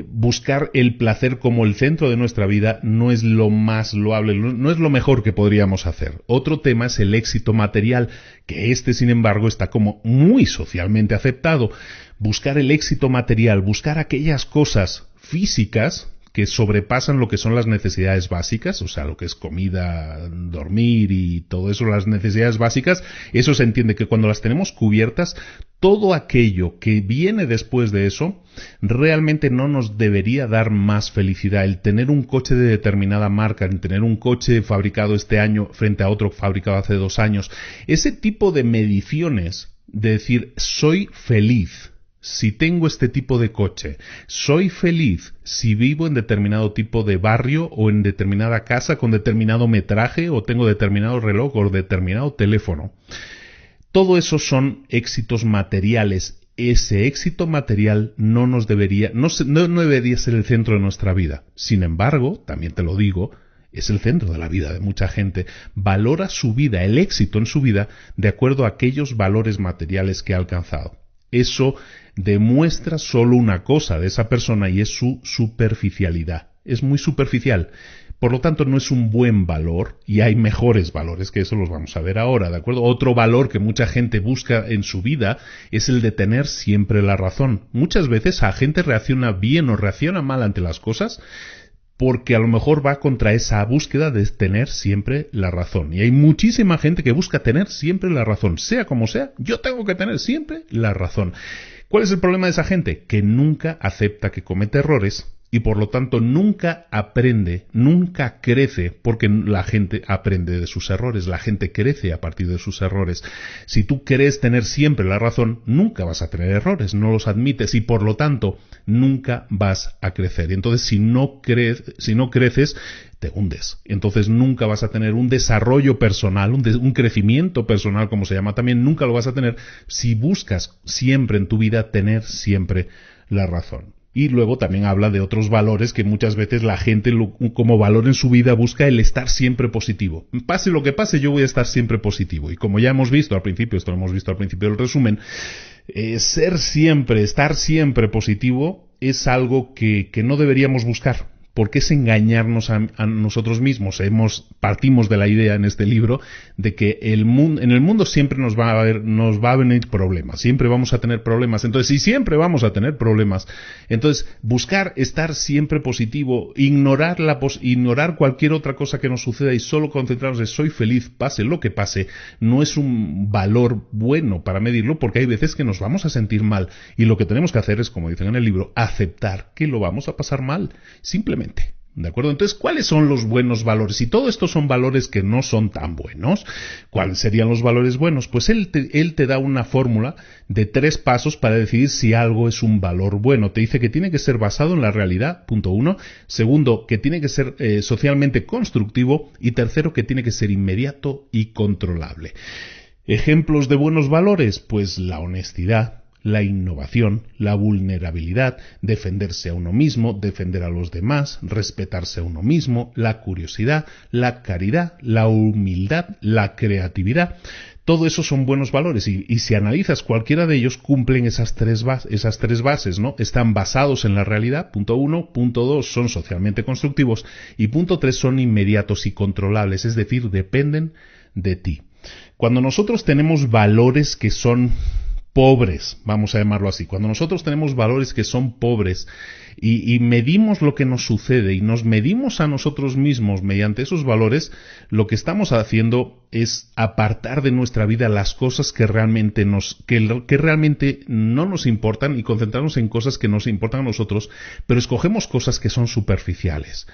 buscar el placer como el centro de nuestra vida no es lo más loable, no es lo mejor que podríamos hacer. Otro tema es el éxito material, que sin embargo, está como muy socialmente aceptado. Buscar el éxito material, buscar aquellas cosas físicas que sobrepasan lo que son las necesidades básicas, o sea, lo que es comida, dormir y todo eso, las necesidades básicas, eso se entiende que cuando las tenemos cubiertas, todo aquello que viene después de eso realmente no nos debería dar más felicidad. El tener un coche de determinada marca, el tener un coche fabricado este año frente a otro fabricado hace 2 años, ese tipo de mediciones de decir soy feliz si tengo este tipo de coche, soy feliz si vivo en determinado tipo de barrio o en determinada casa con determinado metraje o tengo determinado reloj o determinado teléfono. Todo eso son éxitos materiales. Ese éxito material no debería ser el centro de nuestra vida. Sin embargo, también te lo digo, es el centro de la vida de mucha gente. Valora su vida, el éxito en su vida, de acuerdo a aquellos valores materiales que ha alcanzado. Eso demuestra solo una cosa de esa persona y es su superficialidad. Es muy superficial. Por lo tanto, no es un buen valor y hay mejores valores, que eso los vamos a ver ahora, ¿de acuerdo? Otro valor que mucha gente busca en su vida es el de tener siempre la razón. Muchas veces la gente reacciona bien o reacciona mal ante las cosas porque a lo mejor va contra esa búsqueda de tener siempre la razón. Y hay muchísima gente que busca tener siempre la razón. Sea como sea, yo tengo que tener siempre la razón. ¿Cuál es el problema de esa gente? Que nunca acepta que comete errores y por lo tanto nunca aprende, nunca crece, porque la gente aprende de sus errores, la gente crece a partir de sus errores. Si tú crees tener siempre la razón, nunca vas a tener errores, no los admites y por lo tanto nunca vas a crecer. Y entonces si no creces, te hundes. Entonces nunca vas a tener un desarrollo personal, un crecimiento personal, como se llama también, nunca lo vas a tener si buscas siempre en tu vida tener siempre la razón. Y luego también habla de otros valores que muchas veces la gente como valor en su vida busca el estar siempre positivo. Pase lo que pase, yo voy a estar siempre positivo. Y como ya hemos visto al principio, esto lo hemos visto al principio del resumen, estar siempre positivo es algo que no deberíamos buscar. Porque es engañarnos a nosotros mismos. Partimos de la idea en este libro de que en el mundo siempre nos va a venir problemas, siempre vamos a tener problemas. Entonces, si siempre vamos a tener problemas, entonces buscar estar siempre positivo, ignorar cualquier otra cosa que nos suceda y solo concentrarnos en soy feliz, pase lo que pase, no es un valor bueno para medirlo, porque hay veces que nos vamos a sentir mal y lo que tenemos que hacer es, como dicen en el libro, aceptar que lo vamos a pasar mal, simplemente. ¿De acuerdo? Entonces, ¿cuáles son los buenos valores? Si todo esto son valores que no son tan buenos, ¿cuáles serían los valores buenos? Pues él te da una fórmula de 3 pasos para decidir si algo es un valor bueno. Te dice que tiene que ser basado en la realidad, punto 1. Segundo, que tiene que ser socialmente constructivo. Y tercero, que tiene que ser inmediato y controlable. Ejemplos de buenos valores, pues la honestidad, la innovación, la vulnerabilidad, defenderse a uno mismo, defender a los demás, respetarse a uno mismo, la curiosidad, la caridad, la humildad, la creatividad. Todo eso son buenos valores y si analizas cualquiera de ellos cumplen esas tres bases, ¿no? Están basados en la realidad, punto 1, punto 2 son socialmente constructivos y punto 3 son inmediatos y controlables, es decir, dependen de ti. Cuando nosotros tenemos valores que son pobres, vamos a llamarlo así. Cuando nosotros tenemos valores que son pobres y medimos lo que nos sucede y nos medimos a nosotros mismos mediante esos valores, lo que estamos haciendo es apartar de nuestra vida las cosas que realmente no nos importan y concentrarnos en cosas que nos importan a nosotros, pero escogemos cosas que son superficiales.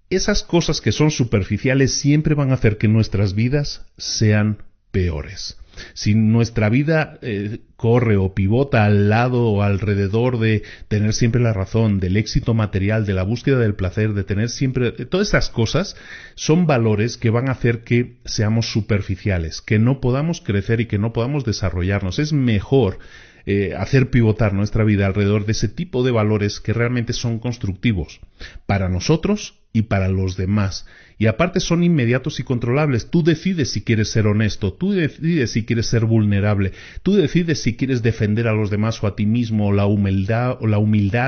Esas cosas que son superficiales siempre van a hacer que nuestras vidas sean peores. Si nuestra vida corre o pivota al lado o alrededor de tener siempre la razón, del éxito material, de la búsqueda del placer, de tener siempre... Todas estas cosas son valores que van a hacer que seamos superficiales, que no podamos crecer y que no podamos desarrollarnos. Es mejor hacer pivotar nuestra vida alrededor de ese tipo de valores que realmente son constructivos para nosotros y para los demás. Y aparte son inmediatos y controlables. Tú decides si quieres ser honesto, tú decides si quieres ser vulnerable, tú decides si quieres defender a los demás o a ti mismo, o la humildad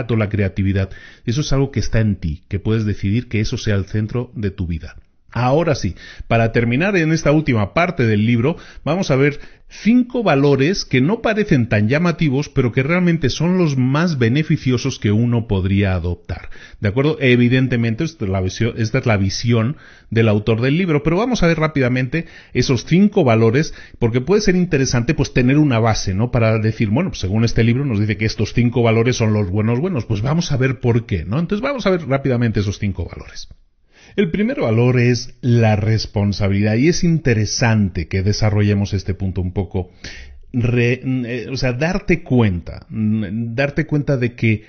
o la creatividad. Eso es algo que está en ti, que puedes decidir que eso sea el centro de tu vida. Ahora sí, para terminar en esta última parte del libro, vamos a ver 5 valores que no parecen tan llamativos, pero que realmente son los más beneficiosos que uno podría adoptar. ¿De acuerdo? Evidentemente, esta es la visión del autor del libro, pero vamos a ver rápidamente esos 5 valores, porque puede ser interesante pues tener una base, ¿no? Para decir, bueno, pues según este libro nos dice que estos 5 valores son los buenos, pues vamos a ver por qué, ¿no? Entonces vamos a ver rápidamente esos 5 valores. El primer valor es la responsabilidad, y es interesante que desarrollemos este punto un poco. Darte cuenta de que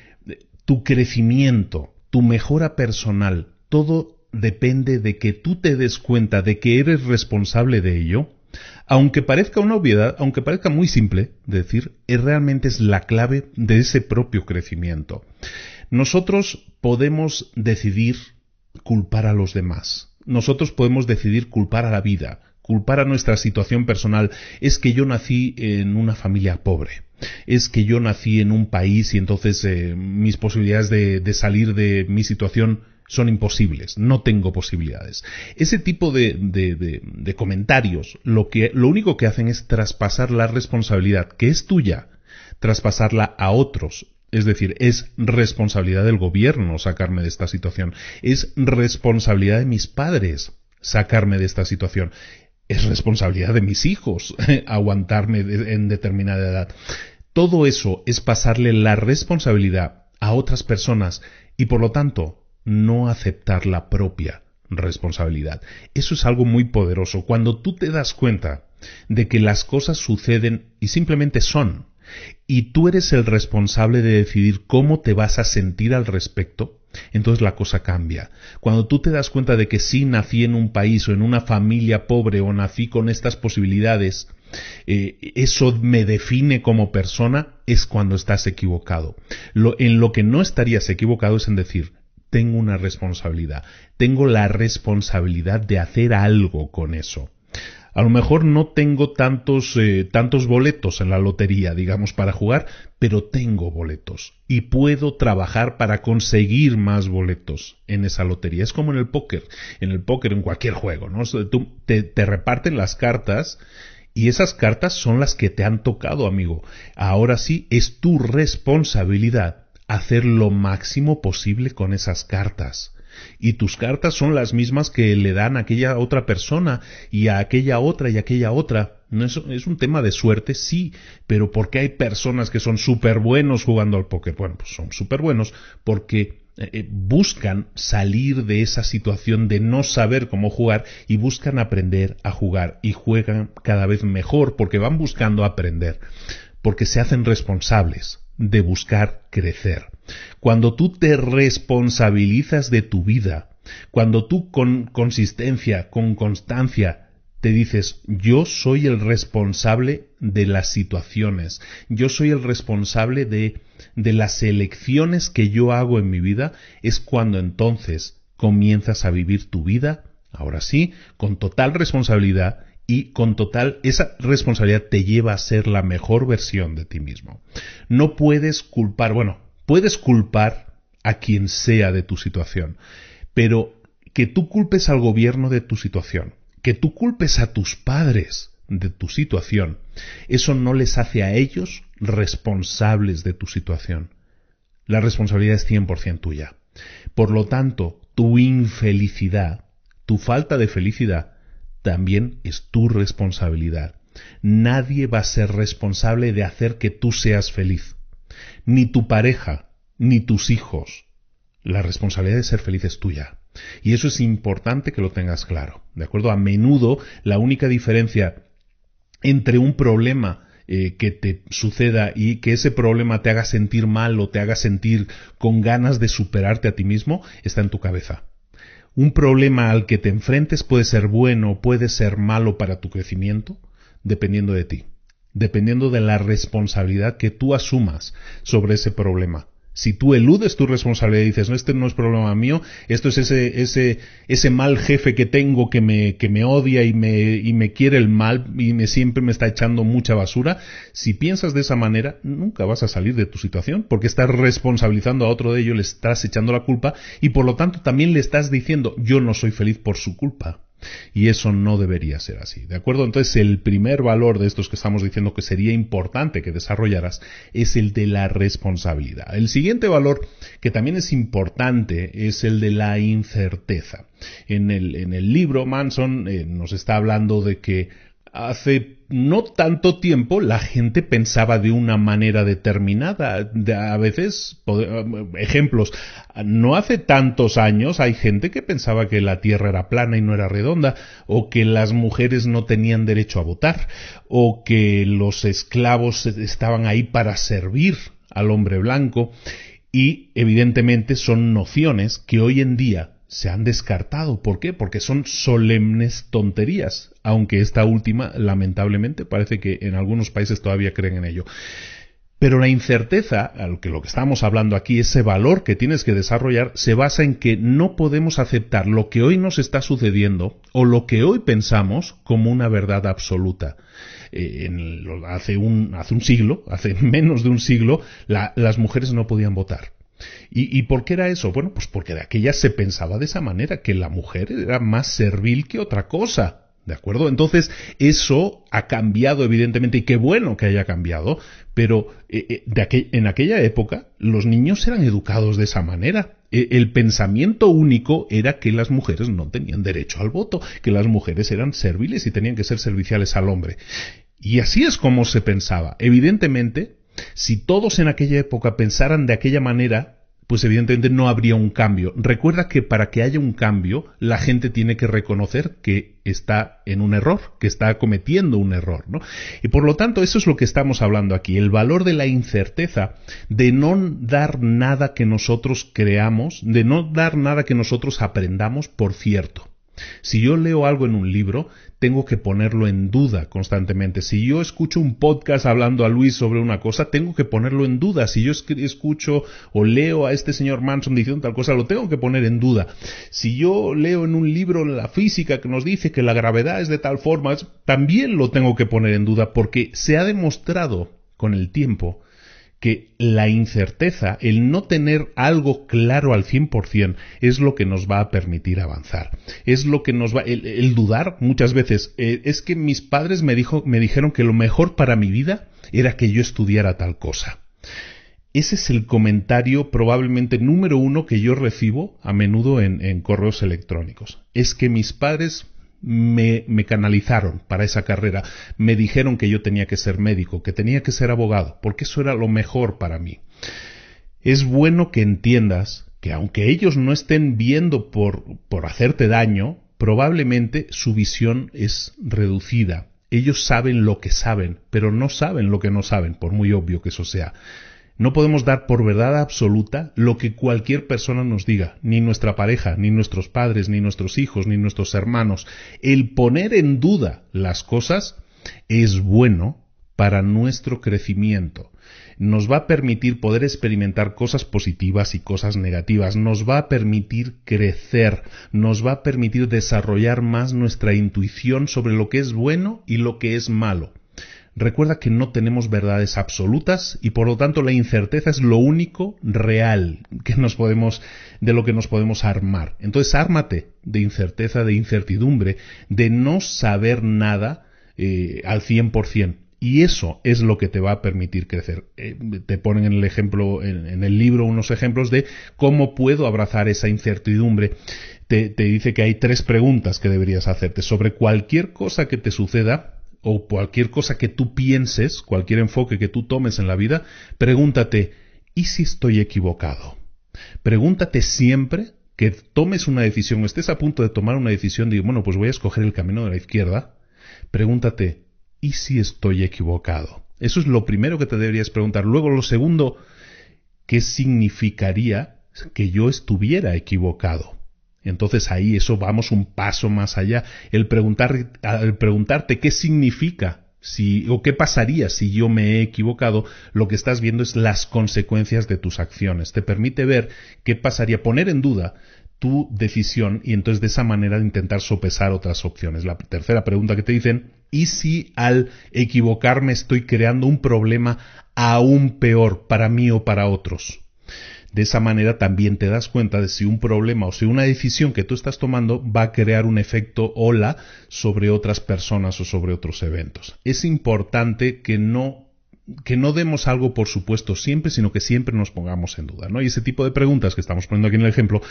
tu crecimiento, tu mejora personal, todo depende de que tú te des cuenta de que eres responsable de ello. Aunque parezca una obviedad, aunque parezca muy simple de decir, realmente es la clave de ese propio crecimiento. Nosotros podemos decidir culpar a los demás. Nosotros podemos decidir culpar a la vida, culpar a nuestra situación personal. Es que yo nací en una familia pobre. Es que yo nací en un país y entonces mis posibilidades de salir de mi situación son imposibles. No tengo posibilidades. Ese tipo de comentarios lo único que hacen es traspasar la responsabilidad que es tuya, traspasarla a otros. Es decir, es responsabilidad del gobierno sacarme de esta situación. Es responsabilidad de mis padres sacarme de esta situación. Es responsabilidad de mis hijos aguantarme en determinada edad. Todo eso es pasarle la responsabilidad a otras personas y, por lo tanto, no aceptar la propia responsabilidad. Eso es algo muy poderoso. Cuando tú te das cuenta de que las cosas suceden y simplemente son, y tú eres el responsable de decidir cómo te vas a sentir al respecto, entonces la cosa cambia. Cuando tú te das cuenta de que sí nací en un país o en una familia pobre o nací con estas posibilidades, eso me define como persona, es cuando estás equivocado. En lo que no estarías equivocado es en decir, tengo una responsabilidad, tengo la responsabilidad de hacer algo con eso. A lo mejor no tengo tantos boletos en la lotería, digamos, para jugar, pero tengo boletos y puedo trabajar para conseguir más boletos en esa lotería. Es como en el póker, en cualquier juego, ¿no? Tú te reparten las cartas y esas cartas son las que te han tocado, amigo. Ahora sí, es tu responsabilidad hacer lo máximo posible con esas cartas. Y tus cartas son las mismas que le dan a aquella otra persona y a aquella otra y a aquella otra. No es un tema de suerte, sí, pero porque hay personas que son súper buenos jugando al póker. Bueno, pues son súper buenos porque buscan salir de esa situación de no saber cómo jugar y buscan aprender a jugar y juegan cada vez mejor porque van buscando aprender, porque se hacen responsables de buscar crecer. Cuando tú te responsabilizas de tu vida, cuando tú con consistencia, con constancia, te dices, yo soy el responsable de las situaciones, yo soy el responsable de las elecciones que yo hago en mi vida, es cuando entonces comienzas a vivir tu vida, ahora sí, con total responsabilidad. Y esa responsabilidad te lleva a ser la mejor versión de ti mismo. No puedes culpar, puedes culpar a quien sea de tu situación, pero que tú culpes al gobierno de tu situación, que tú culpes a tus padres de tu situación, eso no les hace a ellos responsables de tu situación. La responsabilidad es 100% tuya. Por lo tanto, tu infelicidad, tu falta de felicidad, también es tu responsabilidad. Nadie va a ser responsable de hacer que tú seas feliz. Ni tu pareja, ni tus hijos. La responsabilidad de ser feliz es tuya. Y eso es importante que lo tengas claro. ¿De acuerdo? A menudo la única diferencia entre un problema que te suceda y que ese problema te haga sentir mal o te haga sentir con ganas de superarte a ti mismo, está en tu cabeza. Un problema al que te enfrentes puede ser bueno o puede ser malo para tu crecimiento, dependiendo de ti, dependiendo de la responsabilidad que tú asumas sobre ese problema. Si tú eludes tu responsabilidad y dices, no, este no es problema mío, esto es ese mal jefe que tengo que me odia y me quiere el mal y siempre me está echando mucha basura, si piensas de esa manera, nunca vas a salir de tu situación, porque estás responsabilizando a otro de ello, le estás echando la culpa y por lo tanto también le estás diciendo, yo no soy feliz por su culpa. Y eso no debería ser así, ¿de acuerdo? Entonces el primer valor de estos que estamos diciendo que sería importante que desarrollaras es el de la responsabilidad. El siguiente valor que también es importante es el de la incerteza. En el libro Manson nos está hablando de que hace no tanto tiempo la gente pensaba de una manera determinada. A veces, ejemplos, no hace tantos años hay gente que pensaba que la Tierra era plana y no era redonda, o que las mujeres no tenían derecho a votar, o que los esclavos estaban ahí para servir al hombre blanco, y evidentemente son nociones que hoy en día se han descartado. ¿Por qué? Porque son solemnes tonterías, aunque esta última, lamentablemente, parece que en algunos países todavía creen en ello. Pero la incerteza, lo que estamos hablando aquí, ese valor que tienes que desarrollar, se basa en que no podemos aceptar lo que hoy nos está sucediendo o lo que hoy pensamos como una verdad absoluta. Hace un siglo, hace menos de un siglo, las mujeres no podían votar. ¿Y por qué era eso? Bueno, pues porque de aquella se pensaba de esa manera, que la mujer era más servil que otra cosa. ¿De acuerdo? Entonces, eso ha cambiado evidentemente, y qué bueno que haya cambiado, pero en aquella época los niños eran educados de esa manera. El pensamiento único era que las mujeres no tenían derecho al voto, que las mujeres eran serviles y tenían que ser serviciales al hombre. Y así es como se pensaba. Evidentemente, si todos en aquella época pensaran de aquella manera, pues evidentemente no habría un cambio. Recuerda que para que haya un cambio, la gente tiene que reconocer que está en un error, que está cometiendo un error, ¿no? Y por lo tanto, eso es lo que estamos hablando aquí, el valor de la incerteza, de no dar nada que nosotros creamos, de no dar nada que nosotros aprendamos por cierto. Si yo leo algo en un libro, tengo que ponerlo en duda constantemente. Si yo escucho un podcast hablando a Luis sobre una cosa, tengo que ponerlo en duda. Si yo escucho o leo a este señor Manson diciendo tal cosa, lo tengo que poner en duda. Si yo leo en un libro la física que nos dice que la gravedad es de tal forma, también lo tengo que poner en duda, porque se ha demostrado con el tiempo que la incerteza, el no tener algo claro al 100%, es lo que nos va a permitir avanzar. Es lo que nos va, el dudar muchas veces. Es que mis padres me dijeron que lo mejor para mi vida era que yo estudiara tal cosa. Ese es el comentario probablemente número uno que yo recibo a menudo en correos electrónicos. Es que mis padres me canalizaron para esa carrera, me dijeron que yo tenía que ser médico, que tenía que ser abogado, porque eso era lo mejor para mí. Es bueno que entiendas que aunque ellos no estén viendo por hacerte daño, probablemente su visión es reducida. Ellos saben lo que saben, pero no saben lo que no saben, por muy obvio que eso sea. No podemos dar por verdad absoluta lo que cualquier persona nos diga, ni nuestra pareja, ni nuestros padres, ni nuestros hijos, ni nuestros hermanos. El poner en duda las cosas es bueno para nuestro crecimiento. Nos va a permitir poder experimentar cosas positivas y cosas negativas. Nos va a permitir crecer. Nos va a permitir desarrollar más nuestra intuición sobre lo que es bueno y lo que es malo. Recuerda que no tenemos verdades absolutas y por lo tanto la incerteza es lo único real de lo que nos podemos armar. Entonces ármate de incerteza, de incertidumbre, de no saber nada al 100%. Y eso es lo que te va a permitir crecer. Te ponen en el ejemplo, en el libro unos ejemplos de cómo puedo abrazar esa incertidumbre. Te dice que hay 3 preguntas que deberías hacerte sobre cualquier cosa que te suceda o cualquier cosa que tú pienses, cualquier enfoque que tú tomes en la vida. Pregúntate, ¿y si estoy equivocado? Pregúntate siempre que tomes una decisión, estés a punto de tomar una decisión, digo, bueno, pues voy a escoger el camino de la izquierda. Pregúntate, ¿y si estoy equivocado? Eso es lo primero que te deberías preguntar. Luego, lo segundo, ¿qué significaría que yo estuviera equivocado? Entonces ahí eso vamos un paso más allá. El preguntarte qué significa o qué pasaría si yo me he equivocado, lo que estás viendo es las consecuencias de tus acciones. Te permite ver qué pasaría, poner en duda tu decisión y entonces de esa manera intentar sopesar otras opciones. La tercera pregunta que te dicen, ¿y si al equivocarme estoy creando un problema aún peor para mí o para otros? De esa manera también te das cuenta de si un problema o si una decisión que tú estás tomando va a crear un efecto ola sobre otras personas o sobre otros eventos. Es importante que no demos algo por supuesto siempre, sino que siempre nos pongamos en duda, ¿no? Y ese tipo de preguntas que estamos poniendo aquí en el ejemplo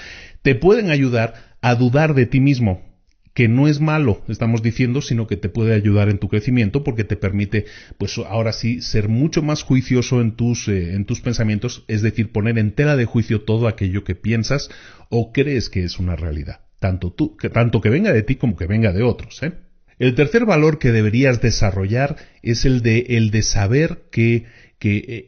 te pueden ayudar a dudar de ti mismo, que no es malo, estamos diciendo, sino que te puede ayudar en tu crecimiento porque te permite, pues ahora sí, ser mucho más juicioso en tus pensamientos, es decir, poner en tela de juicio todo aquello que piensas o crees que es una realidad, tanto que venga de ti como que venga de otros, ¿eh? El tercer valor que deberías desarrollar es el de saber que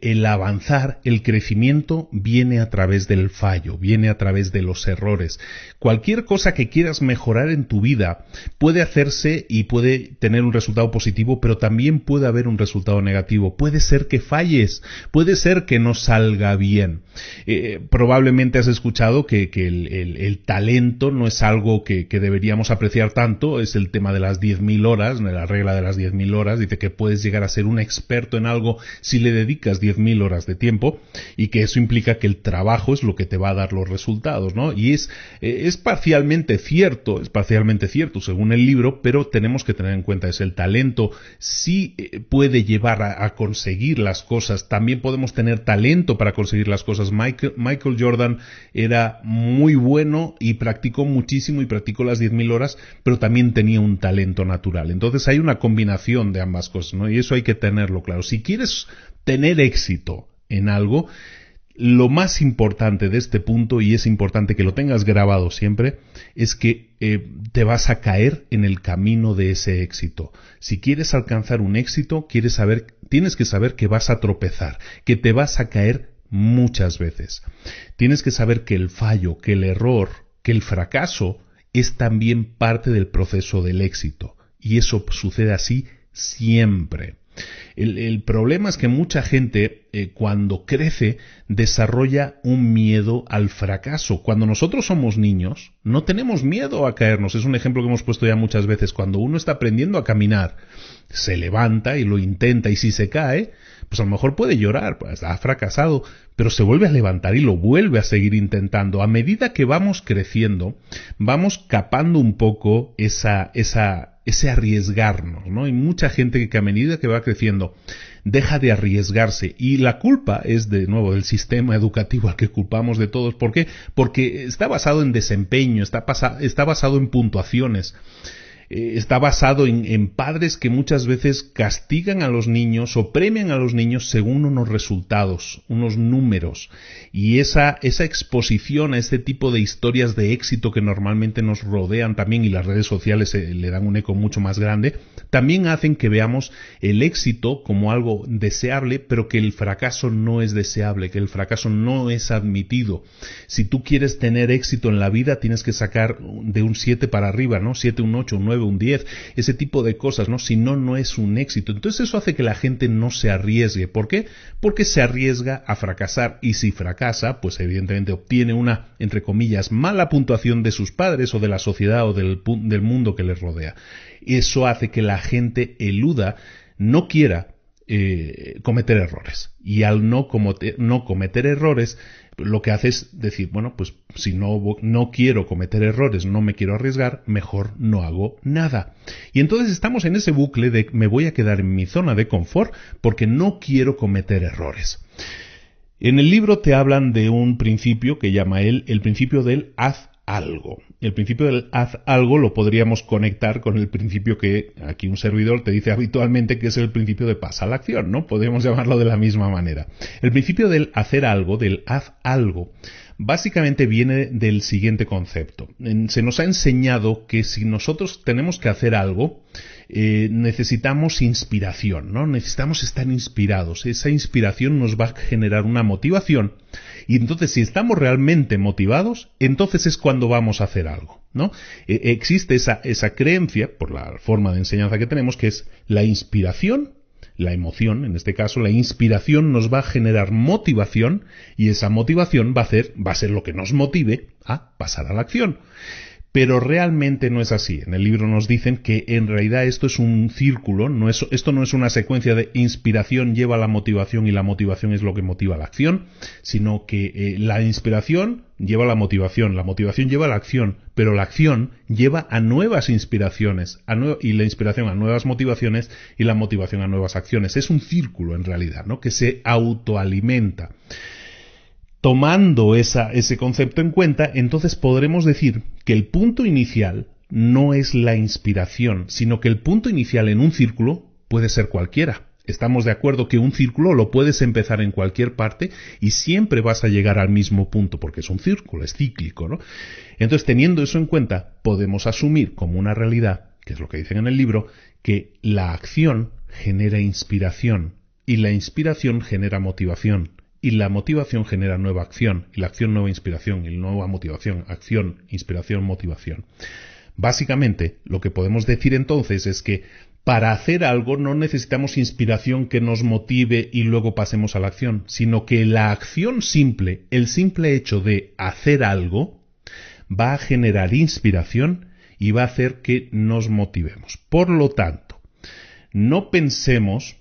el avanzar, el crecimiento viene a través del fallo, viene a través de los errores. Cualquier cosa que quieras mejorar en tu vida puede hacerse y puede tener un resultado positivo, pero también puede haber un resultado negativo. Puede ser que falles, puede ser que no salga bien. Probablemente has escuchado que el talento no es algo que deberíamos apreciar tanto, es el tema de las 10.000 horas, de la regla de las 10.000 horas, dice que puedes llegar a ser un experto en algo si le dedicas 10.000 horas de tiempo y que eso implica que el trabajo es lo que te va a dar los resultados, ¿no? Y es parcialmente cierto según el libro, pero tenemos que tener en cuenta eso. El talento sí puede llevar a conseguir las cosas, también podemos tener talento para conseguir las cosas. Michael Jordan era muy bueno y practicó muchísimo y practicó las 10.000 horas, pero también tenía un talento natural. Entonces hay una combinación de ambas cosas, ¿no? Y eso hay que tenerlo claro. Si quieres tener éxito en algo, lo más importante de este punto, y es importante que lo tengas grabado siempre, es que te vas a caer en el camino de ese éxito. Si quieres alcanzar un éxito, tienes que saber que vas a tropezar, que te vas a caer muchas veces. Tienes que saber que el fallo, que el error, que el fracaso es también parte del proceso del éxito. Y eso sucede así siempre. El problema es que mucha gente cuando crece desarrolla un miedo al fracaso. Cuando nosotros somos niños no tenemos miedo a caernos. Es un ejemplo que hemos puesto ya muchas veces. Cuando uno está aprendiendo a caminar, se levanta y lo intenta y si se cae, pues a lo mejor puede llorar, pues ha fracasado, pero se vuelve a levantar y lo vuelve a seguir intentando. A medida que vamos creciendo, vamos capando un poco ese arriesgarnos, ¿no? Hay mucha gente que a medida que va creciendo deja de arriesgarse y la culpa es de nuevo del sistema educativo al que culpamos de todos. ¿Por qué? Porque está basado en desempeño, está basado en puntuaciones. Está basado en padres que muchas veces castigan a los niños o premian a los niños según unos resultados, unos números. Y esa exposición a este tipo de historias de éxito que normalmente nos rodean también, y las redes sociales le dan un eco mucho más grande, también hacen que veamos el éxito como algo deseable, pero que el fracaso no es deseable, que el fracaso no es admitido. Si tú quieres tener éxito en la vida, tienes que sacar de un 7 para arriba, ¿no? 7, un 8, un 9, un 10, ese tipo de cosas, ¿no? Si no, no es un éxito. Entonces eso hace que la gente no se arriesgue. ¿Por qué? Porque se arriesga a fracasar y si fracasa, pues evidentemente obtiene una, entre comillas, mala puntuación de sus padres o de la sociedad o del mundo que les rodea. Eso hace que la gente eluda, no quiera cometer errores. Y al no cometer errores, lo que hace es decir, bueno, pues si no quiero cometer errores, no me quiero arriesgar, mejor no hago nada. Y entonces estamos en ese bucle de me voy a quedar en mi zona de confort porque no quiero cometer errores. En el libro te hablan de un principio que llama él el principio del haz algo. El principio del haz algo lo podríamos conectar con el principio que aquí un servidor te dice habitualmente, que es el principio de pasa a la acción, ¿no? Podemos llamarlo de la misma manera. El principio del hacer algo, del haz algo, básicamente viene del siguiente concepto. Se nos ha enseñado que si nosotros tenemos que hacer algo, necesitamos inspiración, ¿no? Necesitamos estar inspirados. Esa inspiración nos va a generar una motivación. Y entonces, si estamos realmente motivados, entonces es cuando vamos a hacer algo, ¿no? Existe esa creencia, por la forma de enseñanza que tenemos, que es la inspiración, la emoción, en este caso, la inspiración nos va a generar motivación y esa motivación va a ser lo que nos motive a pasar a la acción. Pero realmente no es así. En el libro nos dicen que en realidad esto es un círculo, esto no es una secuencia de inspiración lleva a la motivación y la motivación es lo que motiva la acción, sino que la inspiración lleva a la motivación lleva a la acción, pero la acción lleva a nuevas inspiraciones, y la inspiración a nuevas motivaciones y la motivación a nuevas acciones. Es un círculo en realidad, ¿no? Que se autoalimenta. Tomando ese concepto en cuenta, entonces podremos decir que el punto inicial no es la inspiración, sino que el punto inicial en un círculo puede ser cualquiera. Estamos de acuerdo que un círculo lo puedes empezar en cualquier parte y siempre vas a llegar al mismo punto, porque es un círculo, es cíclico, ¿no? Entonces, teniendo eso en cuenta, podemos asumir como una realidad, que es lo que dicen en el libro, que la acción genera inspiración y la inspiración genera motivación. Y la motivación genera nueva acción, y la acción nueva inspiración, y nueva motivación, acción, inspiración, motivación. Básicamente, lo que podemos decir entonces es que para hacer algo no necesitamos inspiración que nos motive y luego pasemos a la acción, sino que la acción simple, el simple hecho de hacer algo, va a generar inspiración y va a hacer que nos motivemos. Por lo tanto, no pensemos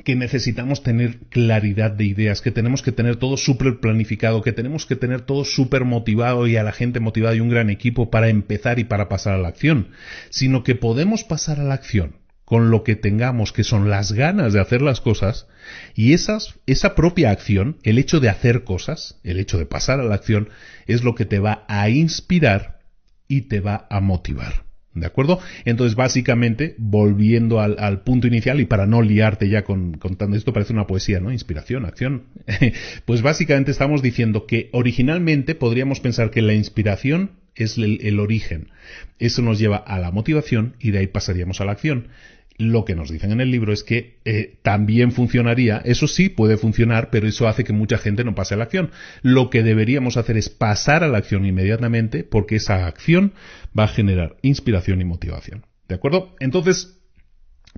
que necesitamos tener claridad de ideas, que tenemos que tener todo súper planificado, que tenemos que tener todo súper motivado y a la gente motivada y un gran equipo para empezar y para pasar a la acción, sino que podemos pasar a la acción con lo que tengamos, que son las ganas de hacer las cosas, y esa propia acción, el hecho de hacer cosas, el hecho de pasar a la acción, es lo que te va a inspirar y te va a motivar. ¿De acuerdo? Entonces, básicamente, volviendo al punto inicial, y para no liarte ya contando esto, parece una poesía, ¿no? Inspiración, acción. Pues básicamente estamos diciendo que originalmente podríamos pensar que la inspiración es el origen. Eso nos lleva a la motivación y de ahí pasaríamos a la acción. Lo que nos dicen en el libro es que también funcionaría, eso sí puede funcionar, pero eso hace que mucha gente no pase a la acción. Lo que deberíamos hacer es pasar a la acción inmediatamente, porque esa acción va a generar inspiración y motivación. ¿De acuerdo? Entonces,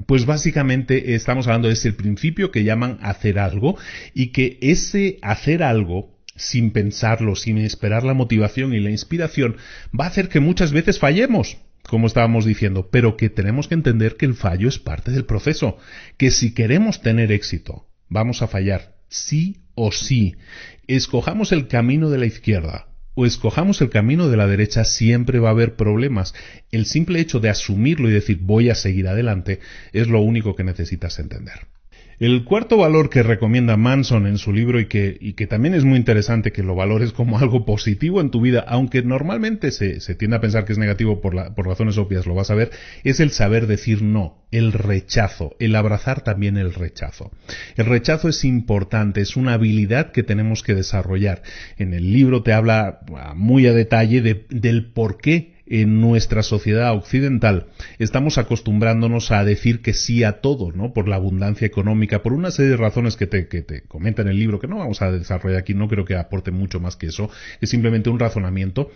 pues básicamente estamos hablando de ese principio que llaman hacer algo, y que ese hacer algo, sin pensarlo, sin esperar la motivación y la inspiración, va a hacer que muchas veces fallemos, como estábamos diciendo, pero que tenemos que entender que el fallo es parte del proceso, que si queremos tener éxito, vamos a fallar, sí o sí. Escojamos el camino de la izquierda o escojamos el camino de la derecha, siempre va a haber problemas. El simple hecho de asumirlo y decir voy a seguir adelante es lo único que necesitas entender. El cuarto valor que recomienda Manson en su libro y que también es muy interesante que lo valores como algo positivo en tu vida, aunque normalmente se tiende a pensar que es negativo por razones obvias, lo vas a ver, es el saber decir no, el rechazo, el abrazar también el rechazo. El rechazo es importante, es una habilidad que tenemos que desarrollar. En el libro te habla muy a detalle del por qué en nuestra sociedad occidental estamos acostumbrándonos a decir que sí a todo, ¿no? Por la abundancia económica, por una serie de razones que te comenta en el libro, que no vamos a desarrollar aquí, no creo que aporte mucho más que eso, es simplemente un razonamiento.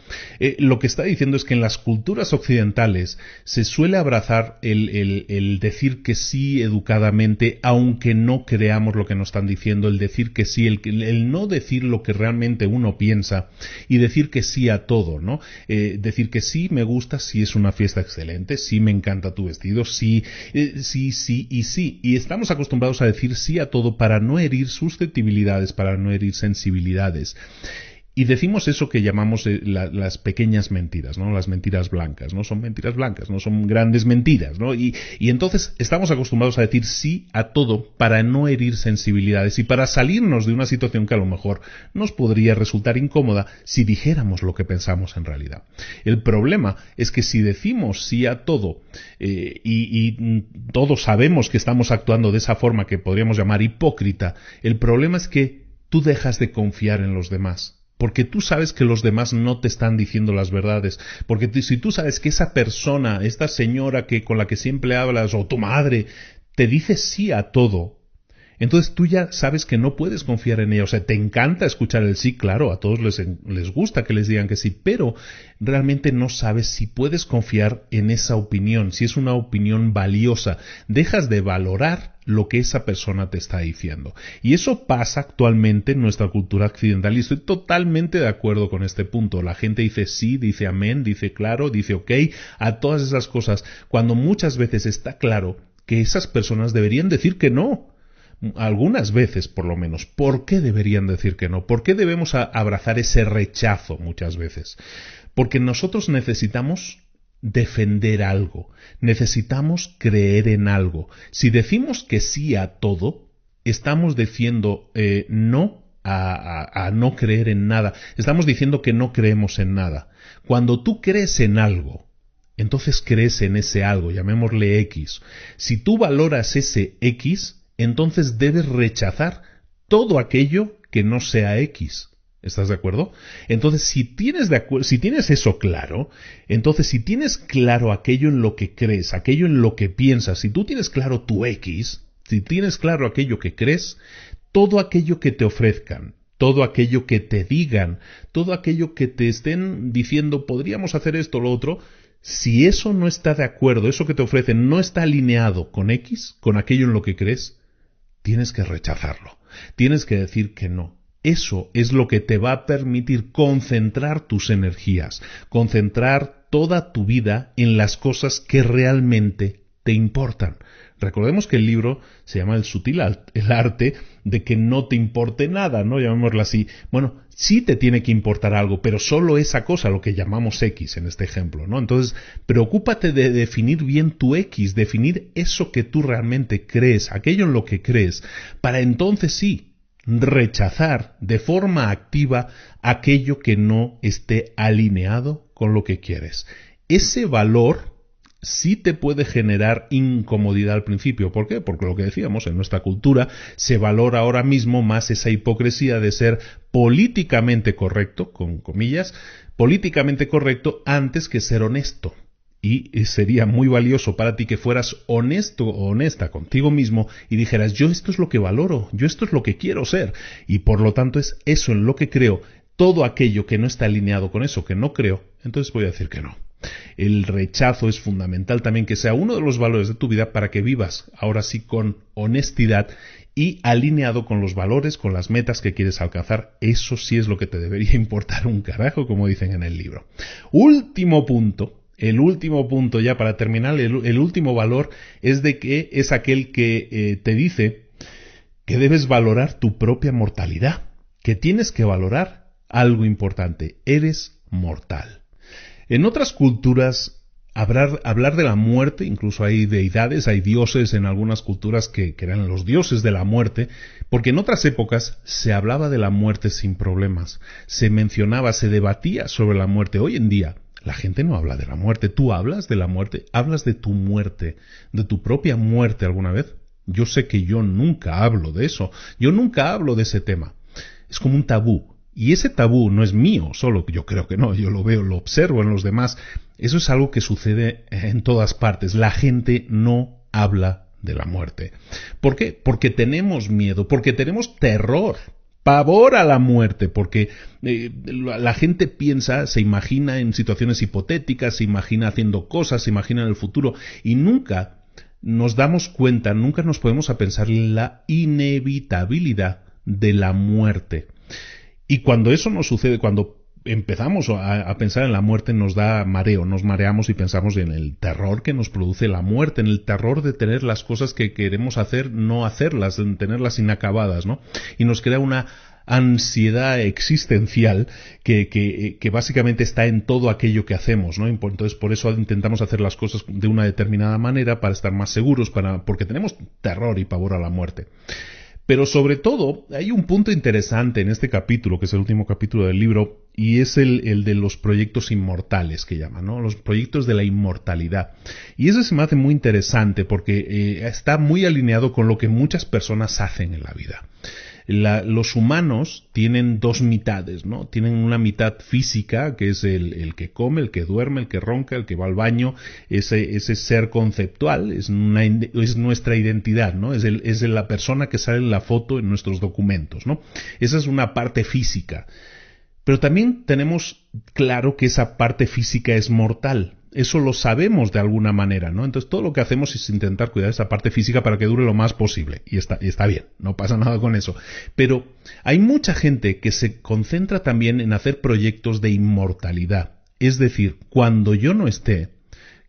Lo que está diciendo es que en las culturas occidentales se suele abrazar el decir que sí educadamente, aunque no creamos lo que nos están diciendo, el decir que sí, el no decir lo que realmente uno piensa y decir que sí a todo, ¿no? Decir que sí me gusta, sí es una fiesta excelente, sí me encanta tu vestido, sí. Y estamos acostumbrados a decir sí a todo para no herir susceptibilidades, para no herir sensibilidades. Y decimos eso que llamamos las pequeñas mentiras, ¿no? Las mentiras blancas, ¿no? Son mentiras blancas, no son grandes mentiras, ¿no? Y entonces estamos acostumbrados a decir sí a todo para no herir sensibilidades y para salirnos de una situación que a lo mejor nos podría resultar incómoda si dijéramos lo que pensamos en realidad. El problema es que si decimos sí a todo y todos sabemos que estamos actuando de esa forma que podríamos llamar hipócrita, el problema es que tú dejas de confiar en los demás. porque tú sabes que los demás no te están diciendo las verdades, porque si tú sabes que esa persona, esta señora con la que siempre hablas, o tu madre, te dice sí a todo, entonces tú ya sabes que no puedes confiar en ella. O sea, te encanta escuchar el sí, claro, a todos les gusta que les digan que sí, pero realmente no sabes si puedes confiar en esa opinión, si es una opinión valiosa. Dejas de valorar lo que esa persona te está diciendo. Y eso pasa actualmente en nuestra cultura occidental y estoy totalmente de acuerdo con este punto. La gente dice sí, dice amén, dice claro, dice ok, a todas esas cosas, cuando muchas veces está claro que esas personas deberían decir que no. Algunas veces, por lo menos. ¿Por qué deberían decir que no? ¿Por qué debemos abrazar ese rechazo muchas veces? Porque nosotros necesitamos defender algo, necesitamos creer en algo. Si decimos que sí a todo, estamos diciendo no a no creer en nada. Estamos diciendo que no creemos en nada. Cuando tú crees en algo, entonces crees en ese algo, llamémosle X. Si tú valoras ese X, entonces debes rechazar todo aquello que no sea X. ¿Estás de acuerdo? Entonces, si tienes eso claro, entonces si tienes claro aquello en lo que crees, aquello en lo que piensas, si tú tienes claro tu X, si tienes claro aquello que crees, todo aquello que te ofrezcan, todo aquello que te digan, todo aquello que te estén diciendo, podríamos hacer esto o lo otro, si eso no está de acuerdo, eso que te ofrecen no está alineado con X, con aquello en lo que crees, tienes que rechazarlo. Tienes que decir que no. Eso es lo que te va a permitir concentrar tus energías, concentrar toda tu vida en las cosas que realmente te importan. Recordemos que el libro se llama el arte de que no te importe nada, ¿no? Llamémoslo así. Bueno, sí te tiene que importar algo, pero solo esa cosa, lo que llamamos X en este ejemplo, ¿no? Entonces, preocúpate de definir bien tu X, definir eso que tú realmente crees, aquello en lo que crees, para entonces sí, rechazar de forma activa aquello que no esté alineado con lo que quieres. Ese valor sí te puede generar incomodidad al principio. ¿Por qué? Porque lo que decíamos, en nuestra cultura se valora ahora mismo más esa hipocresía de ser políticamente correcto, con comillas, políticamente correcto antes que ser honesto. Y sería muy valioso para ti que fueras honesto o honesta contigo mismo y dijeras, yo esto es lo que valoro, yo esto es lo que quiero ser. Y por lo tanto es eso en lo que creo. Todo aquello que no está alineado con eso que no creo, entonces voy a decir que no. El rechazo es fundamental también que sea uno de los valores de tu vida para que vivas ahora sí con honestidad y alineado con los valores, con las metas que quieres alcanzar. Eso sí es lo que te debería importar un carajo, como dicen en el libro. Último punto. El último punto ya para terminar, el último valor es de que es aquel que te dice que debes valorar tu propia mortalidad, que tienes que valorar algo importante, eres mortal. En otras culturas, hablar de la muerte, incluso hay deidades, hay dioses en algunas culturas que eran los dioses de la muerte, porque en otras épocas se hablaba de la muerte sin problemas, se mencionaba, se debatía sobre la muerte. Hoy en día, la gente no habla de la muerte. ¿Tú hablas de la muerte? ¿Hablas de tu muerte, de tu propia muerte alguna vez? Yo sé que yo nunca hablo de eso, yo nunca hablo de ese tema. Es como un tabú. Y ese tabú no es mío, solo yo creo que no, yo lo veo, lo observo en los demás. Eso es algo que sucede en todas partes. La gente no habla de la muerte. ¿Por qué? Porque tenemos miedo, porque tenemos terror, pavor a la muerte, porque la gente piensa, se imagina en situaciones hipotéticas, se imagina haciendo cosas, se imagina en el futuro y nunca nos damos cuenta, nunca nos podemos a pensar en la inevitabilidad de la muerte. Y cuando eso nos sucede, cuando empezamos a pensar en la muerte, nos da mareo, nos mareamos y pensamos en el terror que nos produce la muerte, en el terror de tener las cosas que queremos hacer, no hacerlas, en tenerlas inacabadas, ¿no? Y nos crea una ansiedad existencial que básicamente está en todo aquello que hacemos, ¿no? Entonces por eso intentamos hacer las cosas de una determinada manera para estar más seguros, porque tenemos terror y pavor a la muerte. Pero sobre todo, hay un punto interesante en este capítulo, que es el último capítulo del libro, y es el de los proyectos inmortales que llaman, ¿no? Los proyectos de la inmortalidad. Y eso se me hace muy interesante porque está muy alineado con lo que muchas personas hacen en la vida. Los humanos tienen dos mitades, ¿no? Tienen una mitad física, que es el que come, el que duerme, el que ronca, el que va al baño, ese ser conceptual, es nuestra identidad, ¿no? Es la persona que sale en la foto en nuestros documentos, ¿no? Esa es una parte física. Pero también tenemos claro que esa parte física es mortal. Eso lo sabemos de alguna manera, ¿no? Entonces todo lo que hacemos es intentar cuidar esa parte física para que dure lo más posible. Y está bien, no pasa nada con eso. Pero hay mucha gente que se concentra también en hacer proyectos de inmortalidad. Es decir, cuando yo no esté,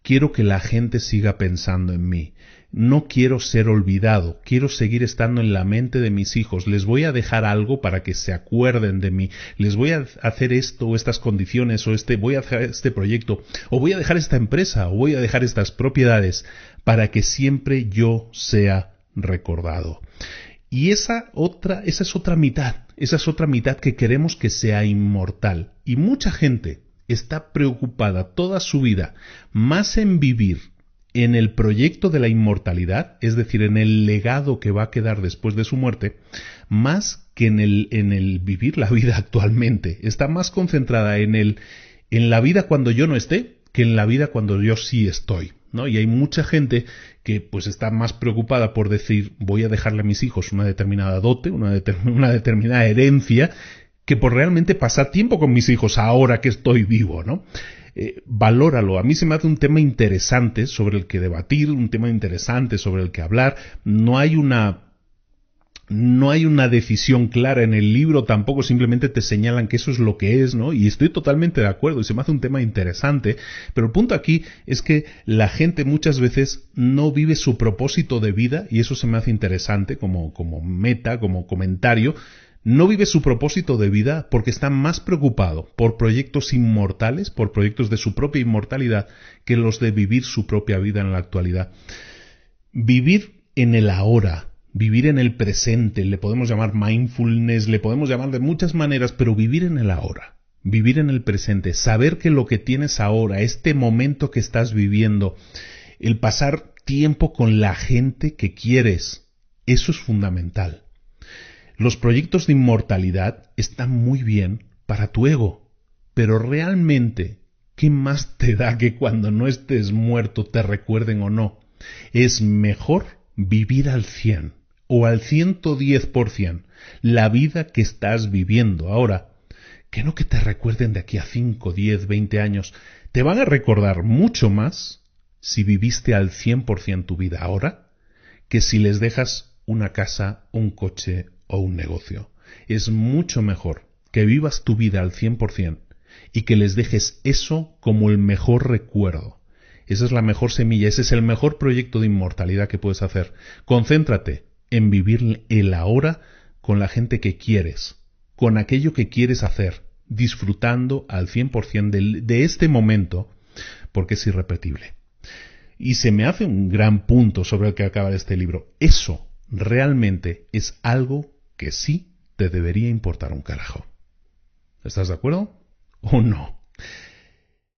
quiero que la gente siga pensando en mí. No quiero ser olvidado, quiero seguir estando en la mente de mis hijos, les voy a dejar algo para que se acuerden de mí, les voy a hacer esto o estas condiciones o voy a hacer este proyecto o voy a dejar esta empresa o voy a dejar estas propiedades para que siempre yo sea recordado. Y esa es otra mitad que queremos que sea inmortal. Y mucha gente está preocupada toda su vida más en vivir en el proyecto de la inmortalidad, es decir, en el legado que va a quedar después de su muerte, más que en el vivir la vida actualmente. Está más concentrada en la vida cuando yo no esté que en la vida cuando yo sí estoy, ¿no? Y hay mucha gente que pues está más preocupada por decir voy a dejarle a mis hijos una determinada dote, una determinada herencia, que por realmente pasar tiempo con mis hijos ahora que estoy vivo, ¿no? Valóralo. A mí se me hace un tema interesante sobre el que debatir, un tema interesante sobre el que hablar. No hay una decisión clara en el libro, tampoco simplemente te señalan que eso es lo que es, ¿no? Y estoy totalmente de acuerdo y se me hace un tema interesante, pero el punto aquí es que la gente muchas veces no vive su propósito de vida y eso se me hace interesante como meta, como comentario. No vive su propósito de vida porque está más preocupado por proyectos inmortales, por proyectos de su propia inmortalidad, que los de vivir su propia vida en la actualidad. Vivir en el ahora, vivir en el presente, le podemos llamar mindfulness, le podemos llamar de muchas maneras, pero vivir en el ahora, vivir en el presente, saber que lo que tienes ahora, este momento que estás viviendo, el pasar tiempo con la gente que quieres, eso es fundamental. Los proyectos de inmortalidad están muy bien para tu ego, pero realmente, ¿qué más te da que cuando no estés muerto te recuerden o no? Es mejor vivir al 100 o al 110% la vida que estás viviendo ahora, que no que te recuerden de aquí a 5, 10, 20 años. Te van a recordar mucho más si viviste al 100% tu vida ahora que si les dejas una casa, un coche o un negocio. Es mucho mejor que vivas tu vida al 100% y que les dejes eso como el mejor recuerdo. Esa es la mejor semilla, ese es el mejor proyecto de inmortalidad que puedes hacer. Concéntrate en vivir el ahora con la gente que quieres, con aquello que quieres hacer, disfrutando al 100% de este momento, porque es irrepetible. Y se me hace un gran punto sobre el que acaba este libro. Eso realmente es algo que sí te debería importar un carajo. ¿Estás de acuerdo o no?